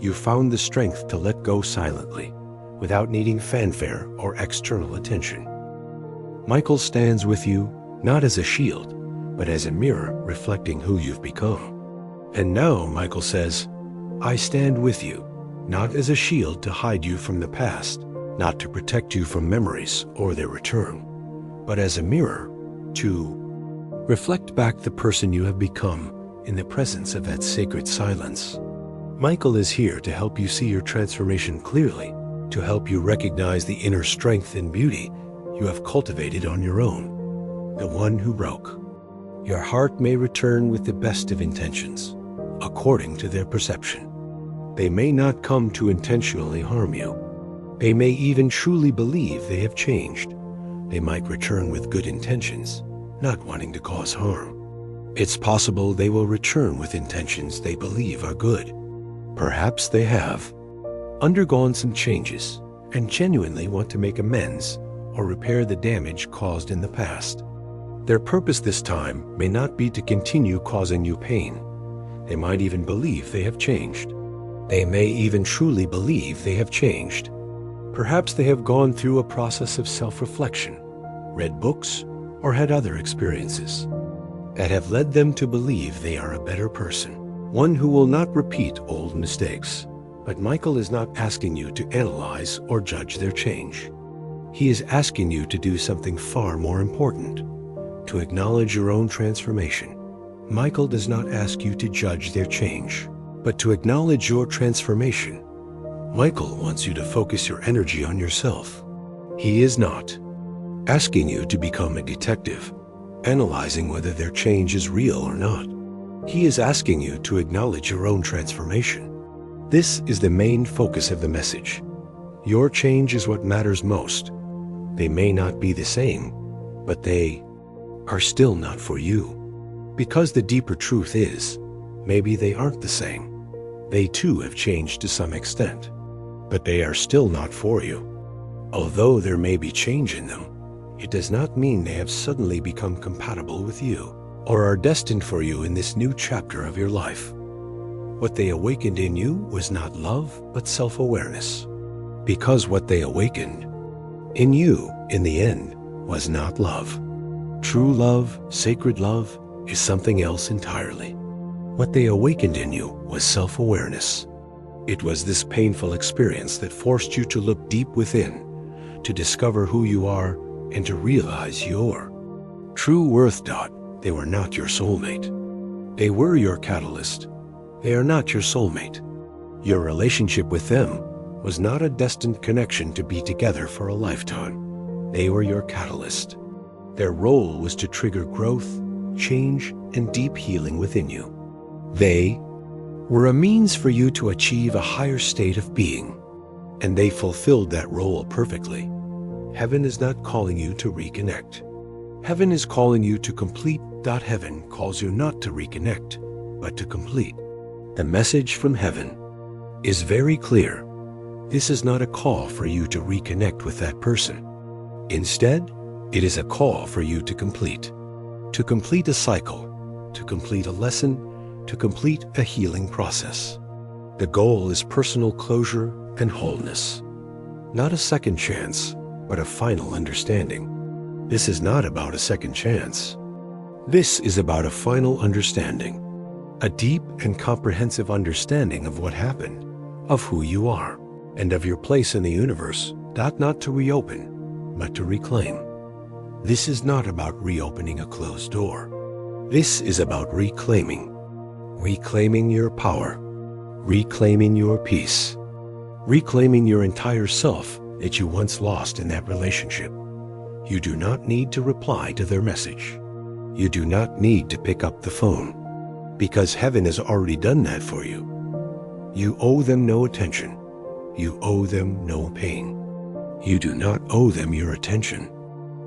You found the strength to let go silently, without needing fanfare or external attention. Michael stands with you, not as a shield, but as a mirror reflecting who you've become. And now, Michael says, I stand with you, not as a shield to hide you from the past, not to protect you from memories or their return, but as a mirror to reflect back the person you have become in the presence of that sacred silence. Michael is here to help you see your transformation clearly, to help you recognize the inner strength and beauty you have cultivated on your own, the one who broke. Your heart may return with the best of intentions, according to their perception. They may not come to intentionally harm you. They may even truly believe they have changed. They might return with good intentions, not wanting to cause harm. It's possible they will return with intentions they believe are good. Perhaps they have undergone some changes and genuinely want to make amends or repair the damage caused in the past. Their purpose this time may not be to continue causing you pain. They might even believe they have changed. They may even truly believe they have changed. Perhaps they have gone through a process of self-reflection, read books, or had other experiences that have led them to believe they are a better person, one who will not repeat old mistakes. But Michael is not asking you to analyze or judge their change. He is asking you to do something far more important, to acknowledge your own transformation. Michael does not ask you to judge their change, but to acknowledge your transformation. Michael wants you to focus your energy on yourself. He is not asking you to become a detective, analyzing whether their change is real or not. He is asking you to acknowledge your own transformation. This is the main focus of the message. Your change is what matters most. They may not be the same, but they are still not for you. Because the deeper truth is, maybe they aren't the same. They too have changed to some extent, but they are still not for you. Although there may be change in them, it does not mean they have suddenly become compatible with you or are destined for you in this new chapter of your life. What they awakened in you was not love, but self-awareness. Because what they awakened in you, in the end, was not love. True love, sacred love, is something else entirely. What they awakened in you was self-awareness. It was this painful experience that forced you to look deep within, to discover who you are and to realize your true worth. They were not your soulmate. They were your catalyst. They are not your soulmate. Your relationship with them was not a destined connection to be together for a lifetime. They were your catalyst. Their role was to trigger growth, change, and deep healing within you. They were a means for you to achieve a higher state of being, and they fulfilled that role perfectly. Heaven is not calling you to reconnect. Heaven is calling you to complete. Heaven calls you not to reconnect, but to complete. The message from heaven is very clear. This is not a call for you to reconnect with that person. Instead, it is a call for you to complete a cycle, to complete a lesson, to complete a healing process. The goal is personal closure and wholeness. Not a second chance, but a final understanding. This is not about a second chance. This is about a final understanding. A deep and comprehensive understanding of what happened, of who you are, and of your place in the universe, not to reopen, but to reclaim. This is not about reopening a closed door. This is about reclaiming your power, reclaiming your peace, reclaiming your entire self that you once lost in that relationship. You do not need to reply to their message. You do not need to pick up the phone, because heaven has already done that for you. You owe them no attention. You owe them no pain. You do not owe them your attention.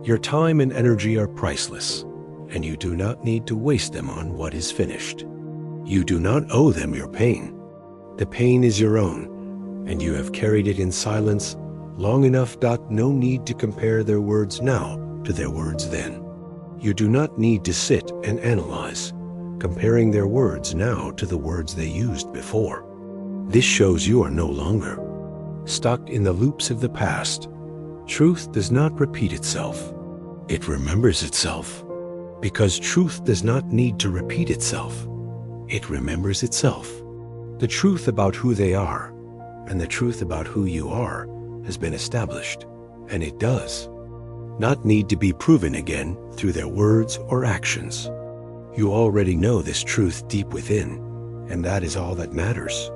Your time and energy are priceless, and you do not need to waste them on what is finished. You do not owe them your pain. The pain is your own, and you have carried it in silence long enough. No need to compare their words now to their words then. You do not need to sit and analyze, comparing their words now to the words they used before. This shows you are no longer stuck in the loops of the past. Truth does not repeat itself. It remembers itself. Because truth does not need to repeat itself. It remembers itself. The truth about who they are and the truth about who you are has been established, and it does not need to be proven again through their words or actions. You already know this truth deep within, and that is all that matters.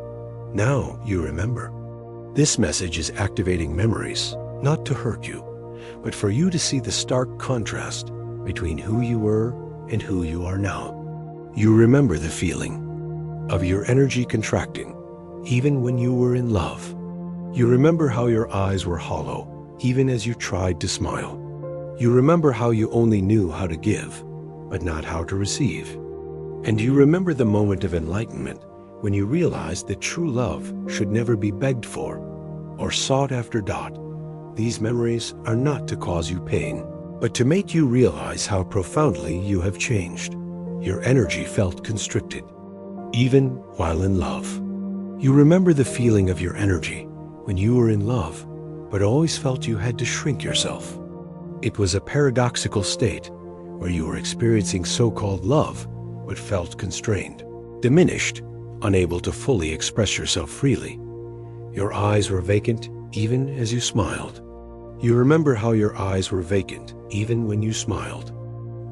Now you remember. This message is activating memories, not to hurt you, but for you to see the stark contrast between who you were and who you are now. You remember the feeling of your energy contracting, even when you were in love. You remember how your eyes were hollow, even as you tried to smile. You remember how you only knew how to give, but not how to receive. And you remember the moment of enlightenment when you realized that true love should never be begged for or sought after. These memories are not to cause you pain, but to make you realize how profoundly you have changed. Your energy felt constricted, even while in love. You remember the feeling of your energy when you were in love, but always felt you had to shrink yourself. It was a paradoxical state where you were experiencing so-called love, but felt constrained, diminished, unable to fully express yourself freely. Your eyes were vacant even as you smiled. You remember how your eyes were vacant even when you smiled.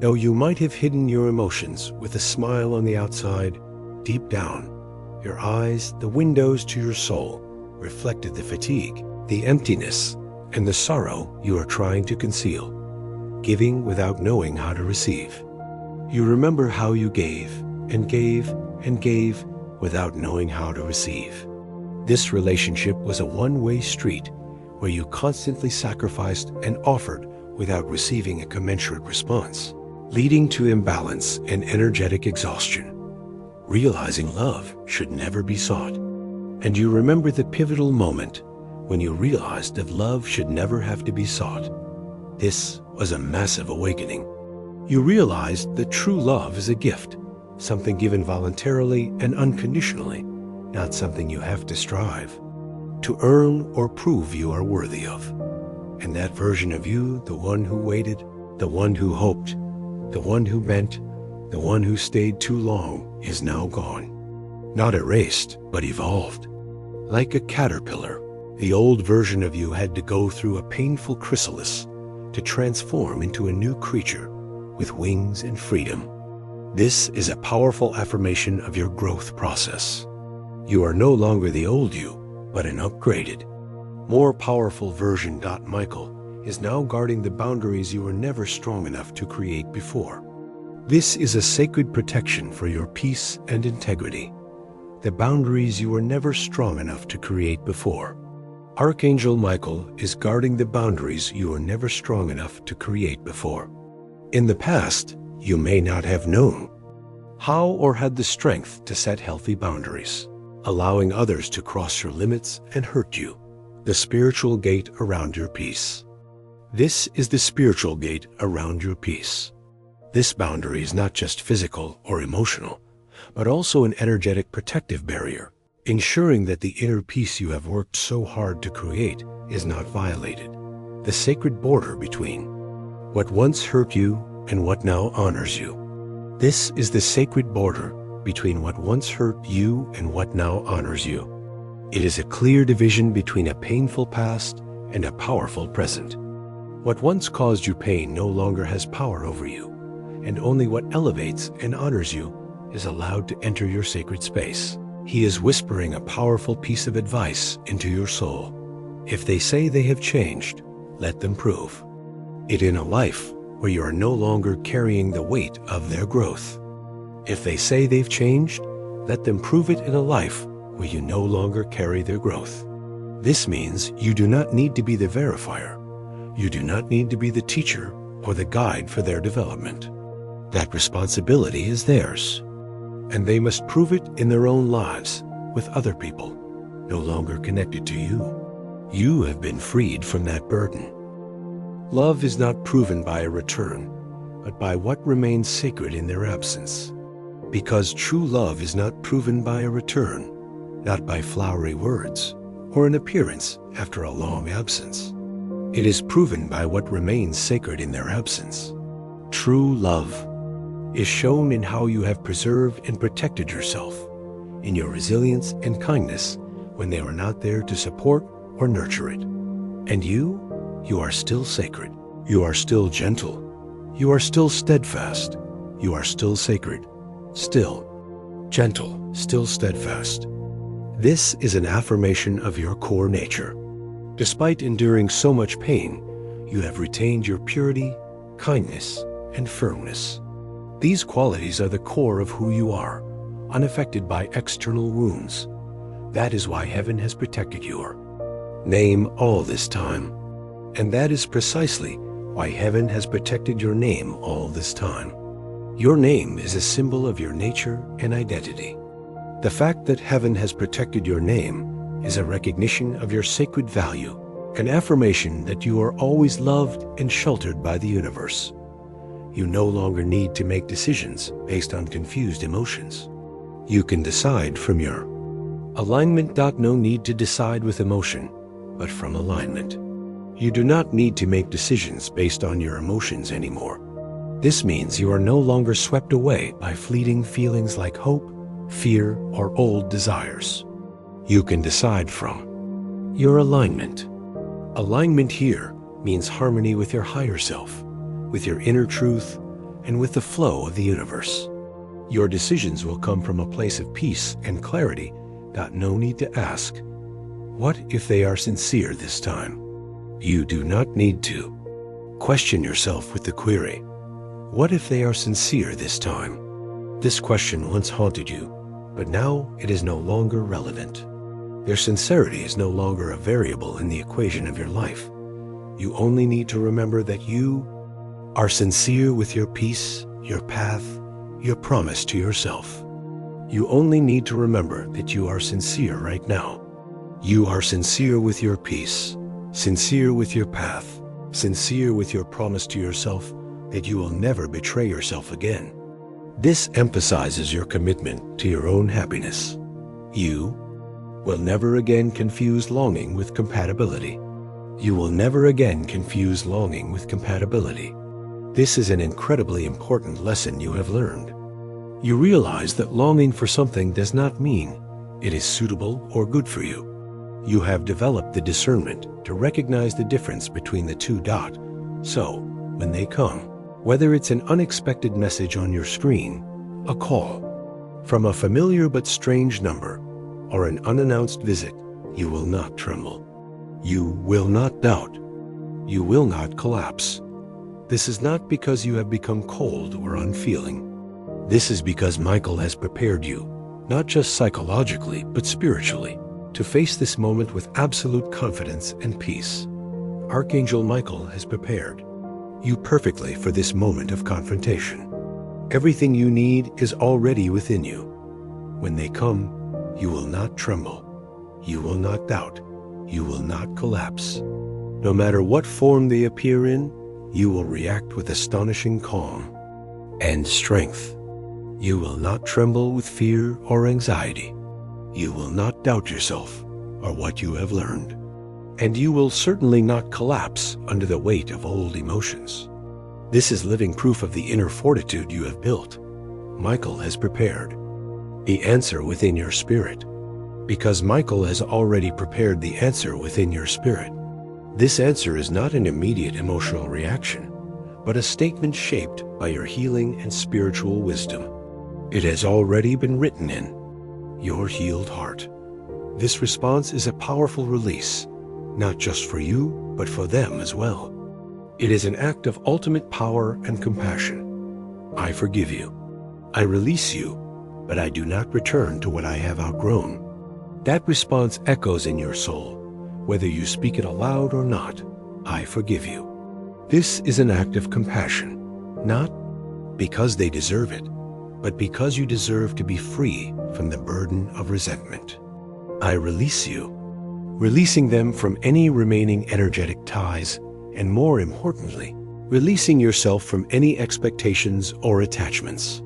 Though you might have hidden your emotions with a smile on the outside, deep down, your eyes, the windows to your soul, reflected the fatigue, the emptiness, and the sorrow you are trying to conceal, giving without knowing how to receive. You remember how you gave and gave and gave without knowing how to receive. This relationship was a one-way street where you constantly sacrificed and offered without receiving a commensurate response, leading to imbalance and energetic exhaustion. Realizing love should never be sought. And you remember the pivotal moment when you realized that love should never have to be sought. This was a massive awakening. You realized that true love is a gift, something given voluntarily and unconditionally, not something you have to strive to earn or prove you are worthy of. And that version of you, the one who waited, the one who hoped, the one who bent, the one who stayed too long, is now gone. Not erased, but evolved. Like a caterpillar, the old version of you had to go through a painful chrysalis to transform into a new creature with wings and freedom. This is a powerful affirmation of your growth process. You are no longer the old you, but an upgraded, more powerful version. Michael is now guarding the boundaries you were never strong enough to create before. This is a sacred protection for your peace and integrity, the boundaries you were never strong enough to create before. Archangel Michael is guarding the boundaries you were never strong enough to create before. In the past, you may not have known, how or had the strength to set healthy boundaries, allowing others to cross your limits and hurt you. The spiritual gate around your peace. This is the spiritual gate around your peace. This boundary is not just physical or emotional, but also an energetic protective barrier, ensuring that the inner peace you have worked so hard to create is not violated. The sacred border between what once hurt you and what now honors you. This is the sacred border between what once hurt you and what now honors you. It is a clear division between a painful past and a powerful present. What once caused you pain no longer has power over you, and only what elevates and honors you is allowed to enter your sacred space. He is whispering a powerful piece of advice into your soul. If they say they have changed, let them prove it in a life where you are no longer carrying the weight of their growth. If they say they've changed, let them prove it in a life where you no longer carry their growth. This means you do not need to be the verifier. You do not need to be the teacher or the guide for their development. That responsibility is theirs, and they must prove it in their own lives with other people, no longer connected to you. You have been freed from that burden. Love is not proven by a return, but by what remains sacred in their absence. Because true love is not proven by a return, not by flowery words or an appearance after a long absence. It is proven by what remains sacred in their absence. True love is shown in how you have preserved and protected yourself, in your resilience and kindness when they were not there to support or nurture it. And you are still sacred. You are still gentle. You are still steadfast. You are still sacred. Still gentle, still steadfast. This is an affirmation of your core nature. Despite enduring so much pain, you have retained your purity, kindness, and firmness. These qualities are the core of who you are, unaffected by external wounds. That is why heaven has protected your name all this time. And that is precisely why heaven has protected your name all this time. Your name is a symbol of your nature and identity. The fact that heaven has protected your name is a recognition of your sacred value, an affirmation that you are always loved and sheltered by the universe. You no longer need to make decisions based on confused emotions. You can decide from your alignment. No need to decide with emotion, but from alignment. You do not need to make decisions based on your emotions anymore. This means you are no longer swept away by fleeting feelings like hope, fear, or old desires. You can decide from your alignment. Alignment here means harmony with your higher self, with your inner truth, and with the flow of the universe. Your decisions will come from a place of peace and clarity. No need to ask, what if they are sincere this time? You do not need to question yourself with the query, what if they are sincere this time? This question once haunted you, but now it is no longer relevant. Their sincerity is no longer a variable in the equation of your life. You only need to remember that you are sincere with your peace, your path, your promise to yourself. You only need to remember that you are sincere right now. You are sincere with your peace, sincere with your path, sincere with your promise to yourself that you will never betray yourself again. This emphasizes your commitment to your own happiness. You will never again confuse longing with compatibility. You will never again confuse longing with compatibility. This is an incredibly important lesson you have learned. You realize that longing for something does not mean it is suitable or good for you. You have developed the discernment to recognize the difference between the two. So, when they come, whether it's an unexpected message on your screen, a call from a familiar but strange number, or an unannounced visit, you will not tremble. You will not doubt. You will not collapse. This is not because you have become cold or unfeeling. This is because Michael has prepared you, not just psychologically, but spiritually, to face this moment with absolute confidence and peace. Archangel Michael has prepared you perfectly for this moment of confrontation. Everything you need is already within you. When they come, you will not tremble. You will not doubt. You will not collapse. No matter what form they appear in, you will react with astonishing calm and strength. You will not tremble with fear or anxiety. You will not doubt yourself or what you have learned. And you will certainly not collapse under the weight of old emotions. This is living proof of the inner fortitude you have built. Michael has prepared the answer within your spirit. Because Michael has already prepared the answer within your spirit. This answer is not an immediate emotional reaction, but a statement shaped by your healing and spiritual wisdom. It has already been written in your healed heart. This response is a powerful release, not just for you, but for them as well. It is an act of ultimate power and compassion. I forgive you. I release you, but I do not return to what I have outgrown. That response echoes in your soul, whether you speak it aloud or not. I forgive you. This is an act of compassion, not because they deserve it, but because you deserve to be free from the burden of resentment. I release you, releasing them from any remaining energetic ties, and more importantly, releasing yourself from any expectations or attachments.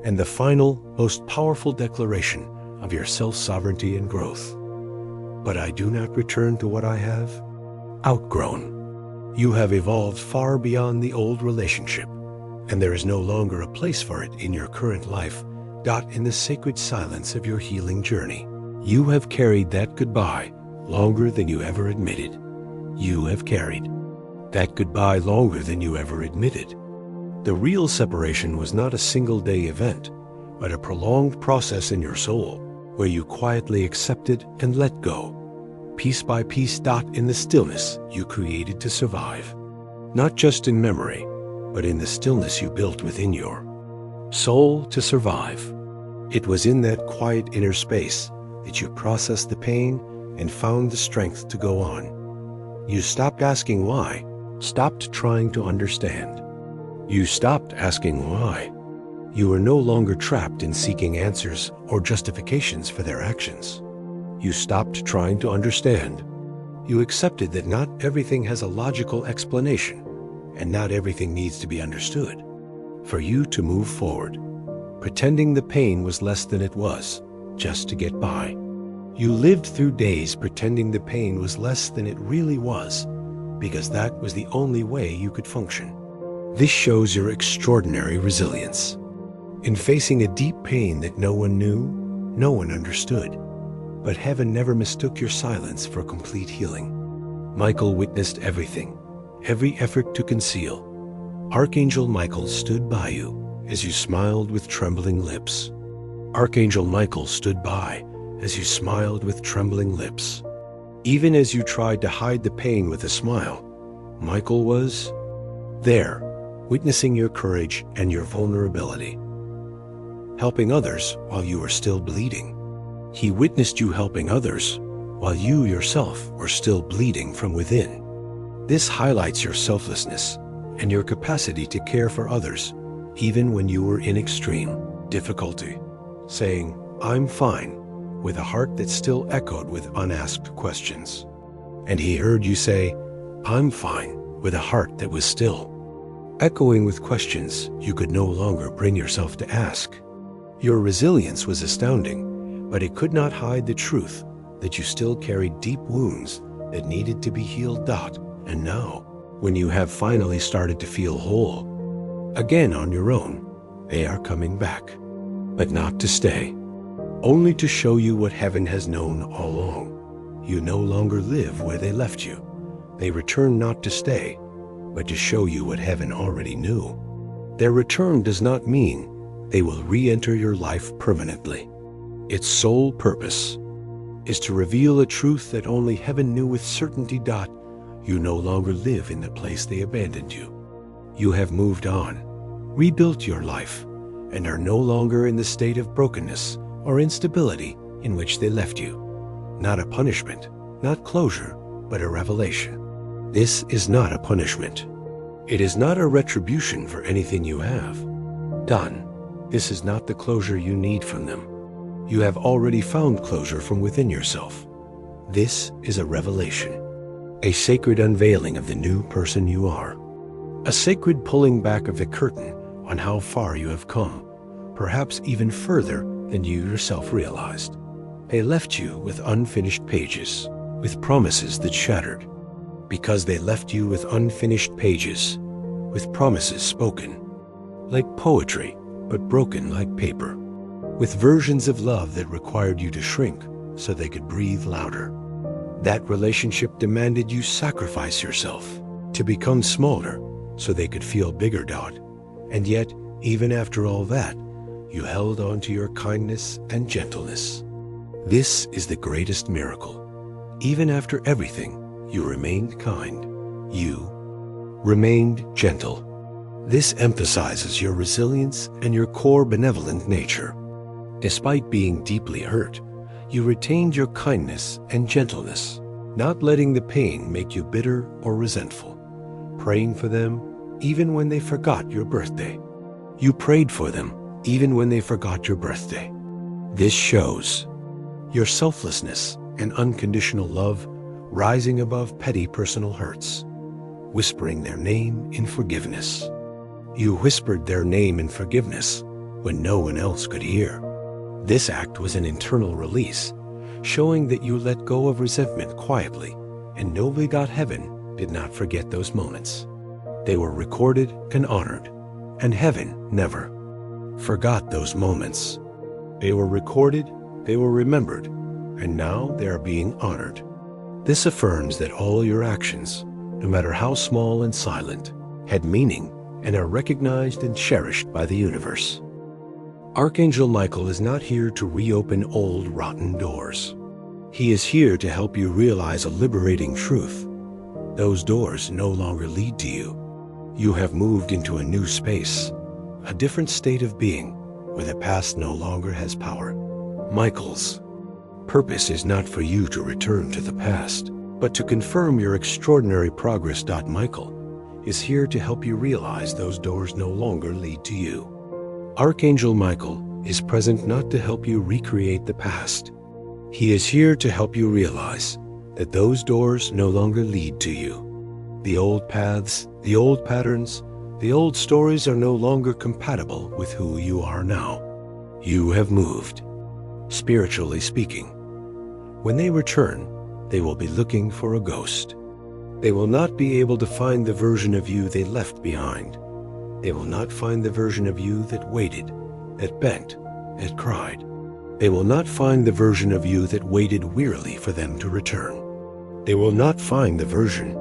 And the final, most powerful declaration of your self-sovereignty and growth. But I do not return to what I have outgrown. You have evolved far beyond the old relationship, and there is no longer a place for it in your current life. In the sacred silence of your healing journey, you have carried that goodbye longer than you ever admitted. You have carried that goodbye longer than you ever admitted. The real separation was not a single-day event, but a prolonged process in your soul, where you quietly accepted and let go, piece by piece. In the stillness you created to survive, not just in memory, but in the stillness you built within your soul to survive. It was in that quiet inner space that you processed the pain and found the strength to go on. You stopped asking why, stopped trying to understand. You stopped asking why. You were no longer trapped in seeking answers or justifications for their actions. You stopped trying to understand. You accepted that not everything has a logical explanation, and not everything needs to be understood for you to move forward. Pretending the pain was less than it was, just to get by. You lived through days pretending the pain was less than it really was, because that was the only way you could function. This shows your extraordinary resilience. In facing a deep pain that no one knew, no one understood, but heaven never mistook your silence for complete healing. Michael witnessed everything, every effort to conceal. Archangel Michael stood by you as you smiled with trembling lips. Archangel Michael stood by as you smiled with trembling lips. Even as you tried to hide the pain with a smile, Michael was there, witnessing your courage and your vulnerability, helping others while you were still bleeding. He witnessed you helping others while you yourself were still bleeding from within. This highlights your selflessness and your capacity to care for others, even when you were in extreme difficulty, saying, "I'm fine," with a heart that still echoed with unasked questions. And he heard you say, "I'm fine," with a heart that was still echoing with questions you could no longer bring yourself to ask. Your resilience was astounding, but it could not hide the truth that you still carried deep wounds that needed to be healed. And now, when you have finally started to feel whole, again on your own, they are coming back, but not to stay, only to show you what heaven has known all along. You no longer live where they left you. They return not to stay, but to show you what heaven already knew. Their return does not mean they will re-enter your life permanently. Its sole purpose is to reveal a truth that only heaven knew with certainty. You no longer live in the place they abandoned you. You have moved on, rebuilt your life, and are no longer in the state of brokenness or instability in which they left you. Not a punishment, not closure, but a revelation. This is not a punishment. It is not a retribution for anything you have, Done. This is not the closure you need from them. You have already found closure from within yourself. This is a revelation, a sacred unveiling of the new person you are, a sacred pulling back of the curtain on how far you have come, perhaps even further than you yourself realized. They left you with unfinished pages, with promises that shattered, because they left you with unfinished pages, with promises spoken, like poetry, but broken like paper, with versions of love that required you to shrink so they could breathe louder. That relationship demanded you sacrifice yourself to become smaller so they could feel bigger, and yet, even after all that, you held on to your kindness and gentleness. This is the greatest miracle. Even after everything, you remained kind. You remained gentle. This emphasizes your resilience and your core benevolent nature. Despite being deeply hurt, you retained your kindness and gentleness, not letting the pain make you bitter or resentful, praying for them even when they forgot your birthday. You prayed for them even when they forgot your birthday. This shows your selflessness and unconditional love rising above petty personal hurts, whispering their name in forgiveness. You whispered their name in forgiveness when no one else could hear. This act was an internal release, showing that you let go of resentment quietly, and nobody got heaven did not forget those moments. They were recorded and honored, and heaven never forgot those moments. They were recorded, they were remembered, and now they are being honored. This affirms that all your actions, no matter how small and silent, had meaning and are recognized and cherished by the universe. Archangel Michael is not here to reopen old rotten doors. He is here to help you realize a liberating truth. Those doors no longer lead to you. You have moved into a new space, a different state of being, where the past no longer has power. Michael's purpose is not for you to return to the past, but to confirm your extraordinary progress. Michael is here to help you realize those doors no longer lead to you. Archangel Michael is present not to help you recreate the past. He is here to help you realize that those doors no longer lead to you. The old paths, the old patterns, the old stories are no longer compatible with who you are now. You have moved, spiritually speaking. When they return, they will be looking for a ghost. They will not be able to find the version of you they left behind. They will not find the version of you that waited, that bent, that cried. They will not find the version of you that waited wearily for them to return. They will not find the version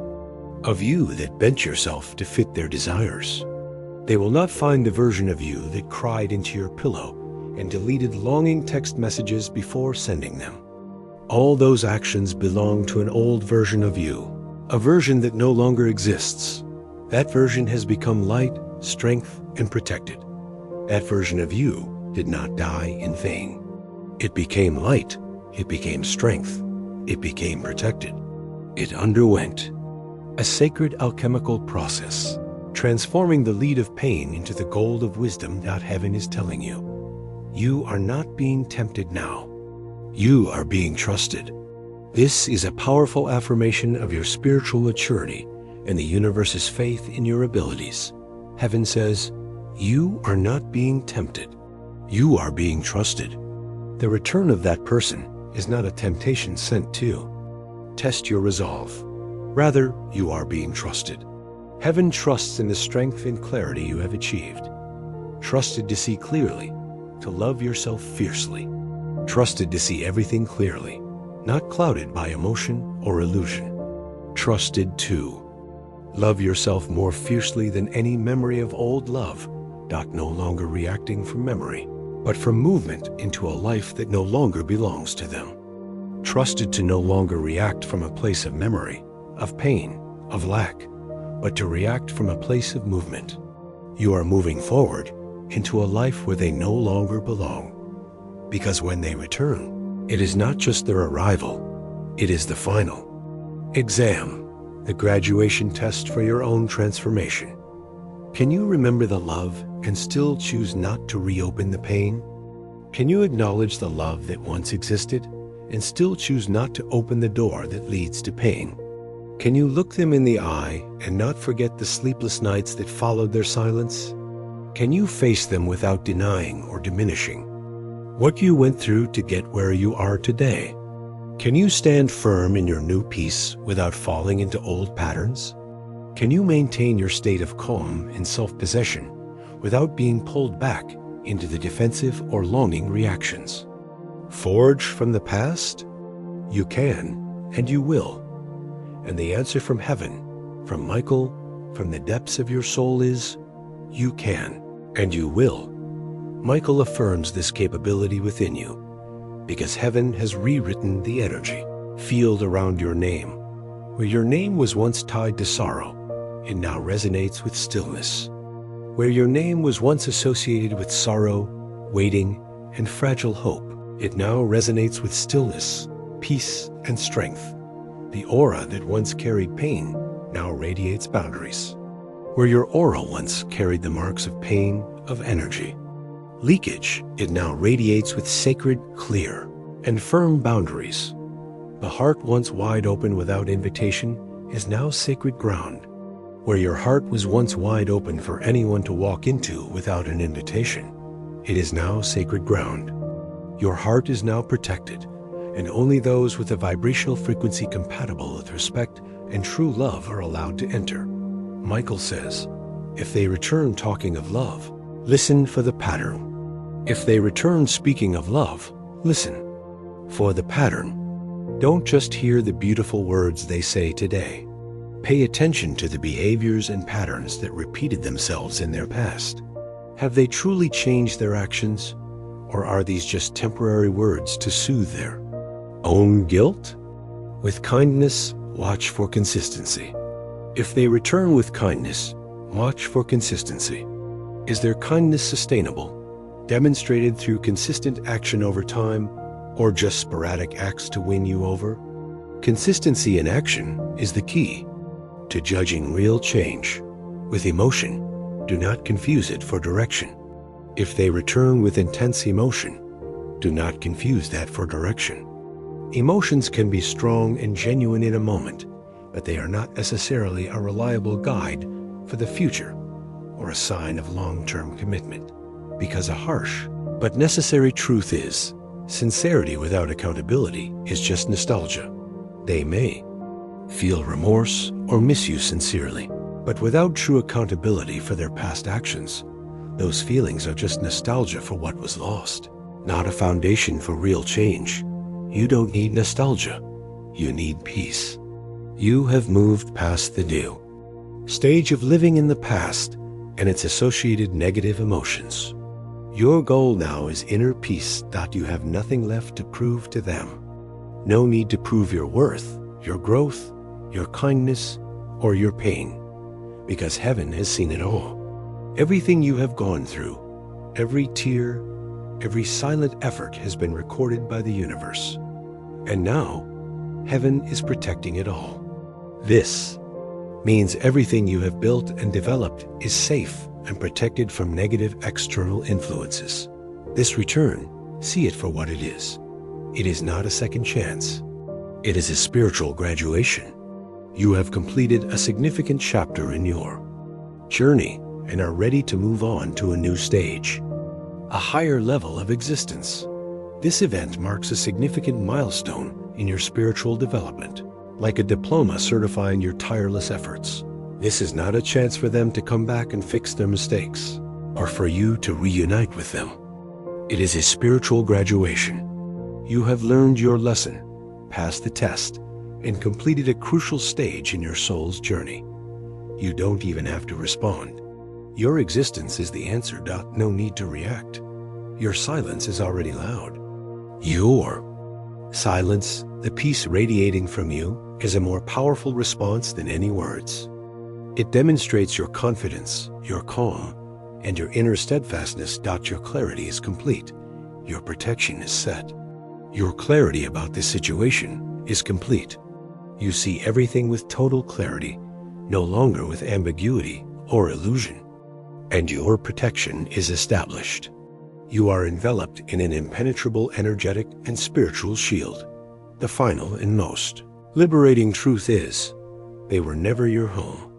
of you that bent yourself to fit their desires. They will not find the version of you that cried into your pillow and deleted longing text messages before sending them. All those actions belong to an old version of you, a version that no longer exists. That version has become light, strength, and protected. That version of you did not die in vain. It became light, it became strength, it became protected. It underwent a sacred alchemical process, transforming the lead of pain into the gold of wisdom. Heaven is telling you, you are not being tempted now. You are being trusted. This is a powerful affirmation of your spiritual maturity and the universe's faith in your abilities. Heaven says, you are not being tempted. You are being trusted. The return of that person is not a temptation sent to test your resolve. Rather, you are being trusted. Heaven trusts in the strength and clarity you have achieved. Trusted to see clearly, to love yourself fiercely. Trusted to see everything clearly, not clouded by emotion or illusion. Trusted to love yourself more fiercely than any memory of old love, no longer reacting from memory, but from movement into a life that no longer belongs to them. Trusted to no longer react from a place of memory, of pain, of lack, but to react from a place of movement. You are moving forward into a life where they no longer belong. Because when they return, it is not just their arrival, it is the final exam, the graduation test for your own transformation. Can you remember the love and still choose not to reopen the pain? Can you acknowledge the love that once existed and still choose not to open the door that leads to pain? Can you look them in the eye and not forget the sleepless nights that followed their silence? Can you face them without denying or diminishing what you went through to get where you are today? Can you stand firm in your new peace without falling into old patterns? Can you maintain your state of calm and self-possession without being pulled back into the defensive or longing reactions? Forge from the past? You can, and you will. And the answer from heaven, from Michael, from the depths of your soul is, you can, and you will. Michael affirms this capability within you, because heaven has rewritten the energy field around your name. Where your name was once tied to sorrow, it now resonates with stillness. Where your name was once associated with sorrow, waiting, and fragile hope, it now resonates with stillness, peace, and strength. The aura that once carried pain now radiates boundaries. Where your aura once carried the marks of pain, of energy, leakage, it now radiates with sacred, clear, and firm boundaries. The heart once wide open without invitation is now sacred ground. Where your heart was once wide open for anyone to walk into without an invitation, it is now sacred ground. Your heart is now protected, and only those with a vibrational frequency compatible with respect and true love are allowed to enter. Michael says, if they return talking of love, listen for the pattern. If they return speaking of love, listen for the pattern. Don't just hear the beautiful words they say today. Pay attention to the behaviors and patterns that repeated themselves in their past. Have they truly changed their actions, or are these just temporary words to soothe their own guilt? With kindness, watch for consistency. If they return with kindness, watch for consistency. Is their kindness sustainable, demonstrated through consistent action over time, or just sporadic acts to win you over? Consistency in action is the key to judging real change. With emotion, do not confuse it for direction. If they return with intense emotion, do not confuse that for direction. Emotions can be strong and genuine in a moment, but they are not necessarily a reliable guide for the future or a sign of long-term commitment. Because a harsh but necessary truth is, sincerity without accountability is just nostalgia. They may feel remorse or miss you sincerely, but without true accountability for their past actions, those feelings are just nostalgia for what was lost, not a foundation for real change. You don't need nostalgia. You need peace. You have moved past the new stage of living in the past and its associated negative emotions. Your goal now is inner peace that you have nothing left to prove to them. No need to prove your worth, your growth, your kindness, or your pain, because heaven has seen it all. Everything you have gone through, every tear, every silent effort has been recorded by the universe. And now, heaven is protecting it all. This means everything you have built and developed is safe and protected from negative external influences. This return, see it for what it is. It is not a second chance. It is a spiritual graduation. You have completed a significant chapter in your journey and are ready to move on to a new stage, a higher level of existence. This event marks a significant milestone in your spiritual development, like a diploma certifying your tireless efforts. This is not a chance for them to come back and fix their mistakes, or for you to reunite with them. It is a spiritual graduation. You have learned your lesson, passed the test, and completed a crucial stage in your soul's journey. You don't even have to respond. Your existence is the answer. No need to react. Your silence is already loud. Your silence, the peace radiating from you, is a more powerful response than any words. It demonstrates your confidence, your calm, and your inner steadfastness. Your clarity is complete. Your protection is set. Your clarity about this situation is complete. You see everything with total clarity, no longer with ambiguity or illusion. and your protection is established. You are enveloped in an impenetrable energetic and spiritual shield. The final and most liberating truth is, they were never your home.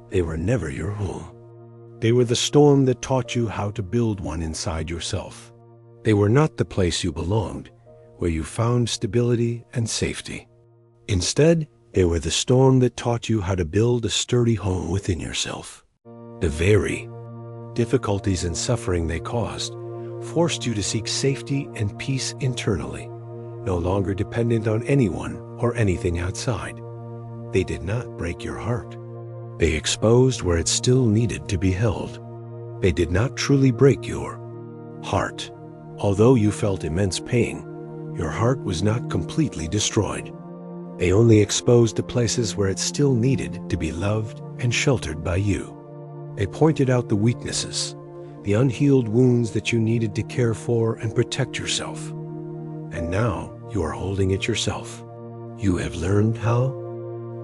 They were never your home. They were the storm that taught you how to build one inside yourself. They were not the place you belonged, where you found stability and safety. Instead, they were the storm that taught you how to build a sturdy home within yourself. The very difficulties and suffering they caused forced you to seek safety and peace internally, no longer dependent on anyone or anything outside. They did not break your heart. They exposed where it still needed to be held. They did not truly break your heart. Although you felt immense pain, your heart was not completely destroyed. They only exposed the places where it still needed to be loved and sheltered by you. They pointed out the weaknesses, the unhealed wounds that you needed to care for and protect yourself. And now you are holding it yourself. You have learned how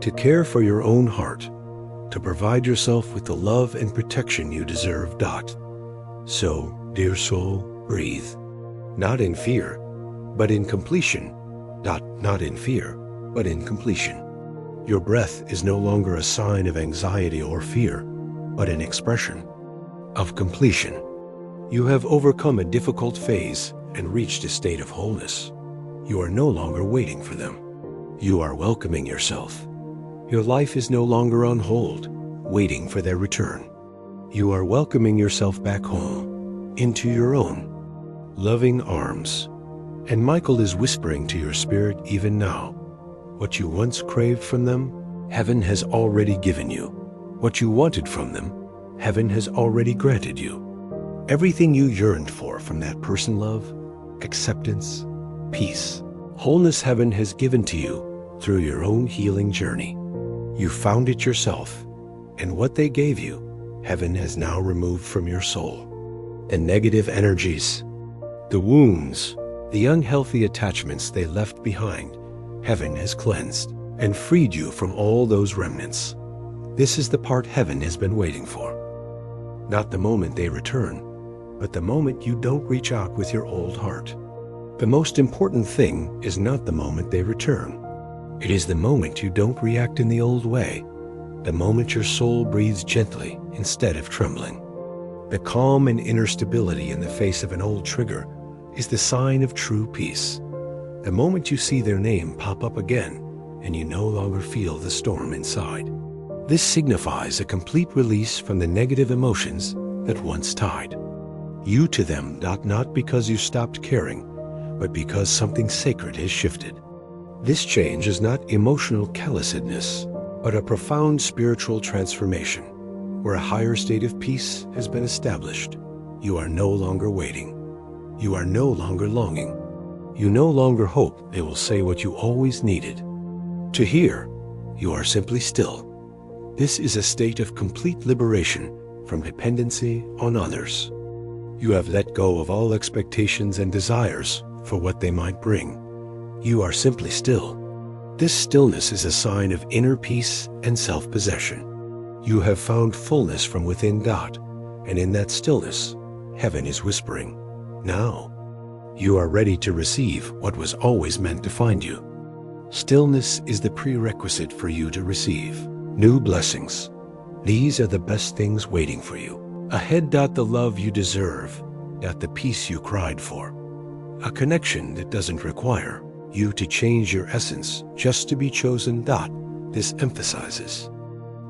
to care for your own heart, to provide yourself with the love and protection you deserve. So, dear soul, breathe. Not in fear, but in completion. Not in fear, but in completion. Your breath is no longer a sign of anxiety or fear, but an expression of completion. You have overcome a difficult phase and reached a state of wholeness. You are no longer waiting for them. You are welcoming yourself. Your life is no longer on hold, waiting for their return. You are welcoming yourself back home, into your own loving arms. And Michael is whispering to your spirit even now, what you once craved from them, heaven has already given you. What you wanted from them, heaven has already granted you. Everything you yearned for from that person, love, acceptance, peace, wholeness, heaven has given to you through your own healing journey. You found it yourself, and what they gave you, heaven has now removed from your soul. The negative energies, the wounds, the unhealthy attachments they left behind, heaven has cleansed and freed you from all those remnants. This is the part heaven has been waiting for. Not the moment they return, but the moment you don't reach out with your old heart. The most important thing is not the moment they return. It is the moment you don't react in the old way, the moment your soul breathes gently instead of trembling. The calm and inner stability in the face of an old trigger is the sign of true peace. The moment you see their name pop up again and you no longer feel the storm inside. This signifies a complete release from the negative emotions that once tied you to them, not because you stopped caring, but because something sacred has shifted. This change is not emotional callousness, but a profound spiritual transformation, where a higher state of peace has been established. You are no longer waiting. You are no longer longing. You no longer hope they will say what you always needed to hear. You are simply still. This is a state of complete liberation from dependency on others. You have let go of all expectations and desires for what they might bring. You are simply still. This stillness is a sign of inner peace and self-possession. You have found fullness from within God, and in that stillness, heaven is whispering, now. You are ready to receive what was always meant to find you. Stillness is the prerequisite for you to receive new blessings. These are the best things waiting for you. Ahead. The love you deserve. The peace you cried for. A connection that doesn't require you to change your essence just to be chosen. This emphasizes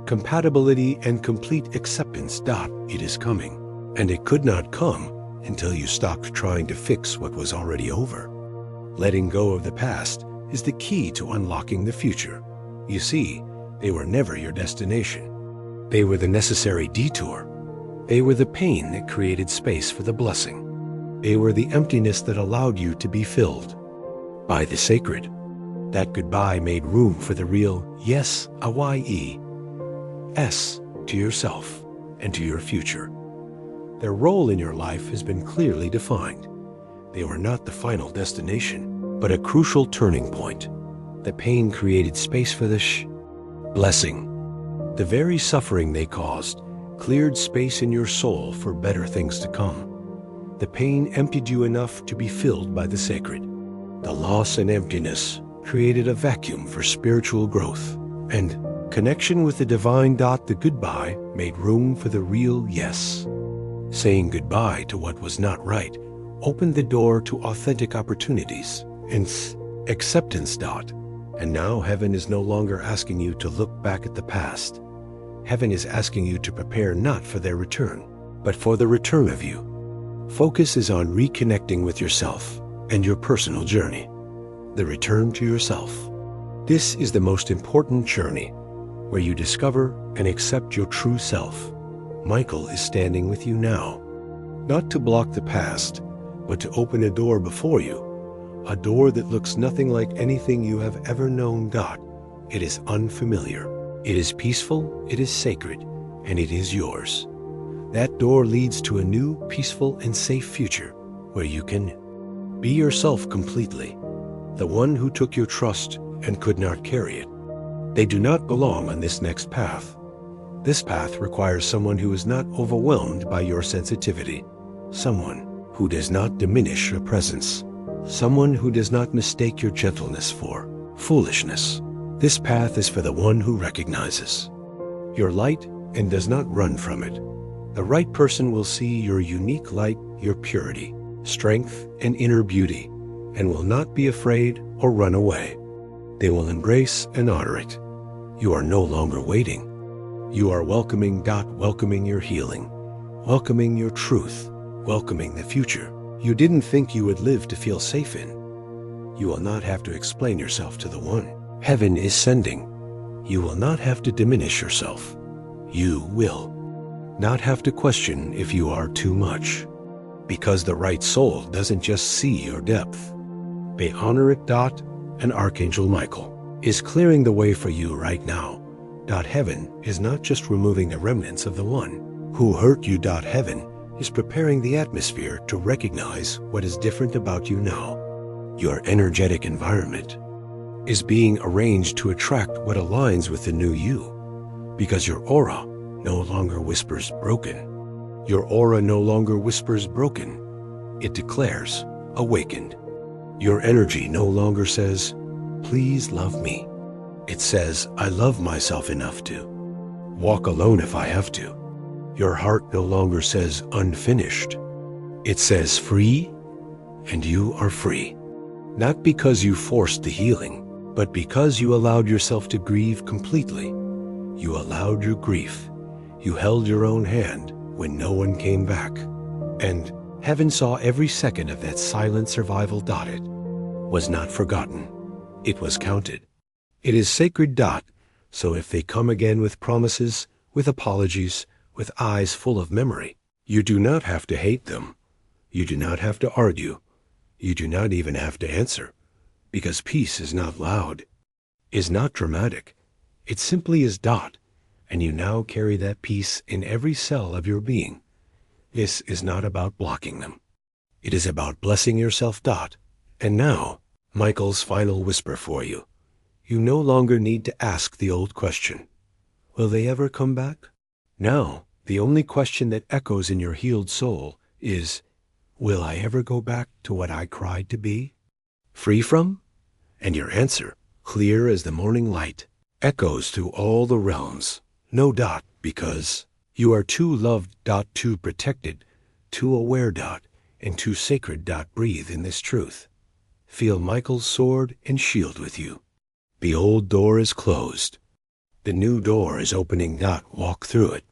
compatibility and complete acceptance. It is coming, and it could not come until you stopped trying to fix what was already over. Letting go of the past is the key to unlocking the future. You see, they were never your destination. They were the necessary detour. They were the pain that created space for the blessing. They were the emptiness that allowed you to be filled by the sacred. That goodbye made room for the real yes, yes, to yourself and to your future. Their role in your life has been clearly defined. They were not the final destination, but a crucial turning point. The pain created space for the blessing. The very suffering they caused cleared space in your soul for better things to come. The pain emptied you enough to be filled by the sacred. The loss and emptiness created a vacuum for spiritual growth, and connection with the divine. The goodbye made room for the real yes. Saying goodbye to what was not right opened the door to authentic opportunities and acceptance. And now heaven is no longer asking you to look back at the past. Heaven is asking you to prepare not for their return, but for the return of you. Focus is on reconnecting with yourself and your personal journey. The return to yourself. This is the most important journey, where you discover and accept your true self. Michael is standing with you now, not to block the past, but to open a door before you, a door that looks nothing like anything you have ever known. It is unfamiliar, it is peaceful, it is sacred, and it is yours. That door leads to a new, peaceful, and safe future, where you can be yourself completely, the one who took your trust and could not carry it. They do not belong on this next path. This path requires someone who is not overwhelmed by your sensitivity, someone who does not diminish your presence, someone who does not mistake your gentleness for foolishness. This path is for the one who recognizes your light and does not run from it. The right person will see your unique light, your purity, strength, and inner beauty, and will not be afraid or run away. They will embrace and honor it. You are no longer waiting. You are welcoming. Welcoming your healing, welcoming your truth, welcoming the future you didn't think you would live to feel safe in. You will not have to explain yourself to the one heaven is sending. You will not have to diminish yourself. You will not have to question if you are too much, because the right soul doesn't just see your depth. They honor it. And Archangel Michael is clearing the way for you right now. Heaven is not just removing the remnants of the one who hurt you. Heaven is preparing the atmosphere to recognize what is different about you now. Your energetic environment is being arranged to attract what aligns with the new you, because your aura no longer whispers broken. Your aura no longer whispers broken. It declares awakened. Your energy no longer says, please love me. It says, I love myself enough to walk alone if I have to. Your heart no longer says unfinished. It says free, and you are free. Not because you forced the healing, but because you allowed yourself to grieve completely. You allowed your grief. You held your own hand when no one came back. And heaven saw every second of that silent survival. It was not forgotten. It was counted. It is sacred. So if they come again with promises, with apologies, with eyes full of memory, you do not have to hate them. You do not have to argue. You do not even have to answer, because peace is not loud, is not dramatic. It simply is. And you now carry that peace in every cell of your being. This is not about blocking them. It is about blessing yourself. And now, Michael's final whisper for you. You no longer need to ask the old question, will they ever come back? Now, the only question that echoes in your healed soul is, will I ever go back to what I cried to be? Free from? And your answer, clear as the morning light, echoes through all the realms. No. Because you are too loved. Too protected, too aware. And too sacred. Breathe in this truth. Feel Michael's sword and shield with you. The old door is closed. The new door is opening. Walk through it.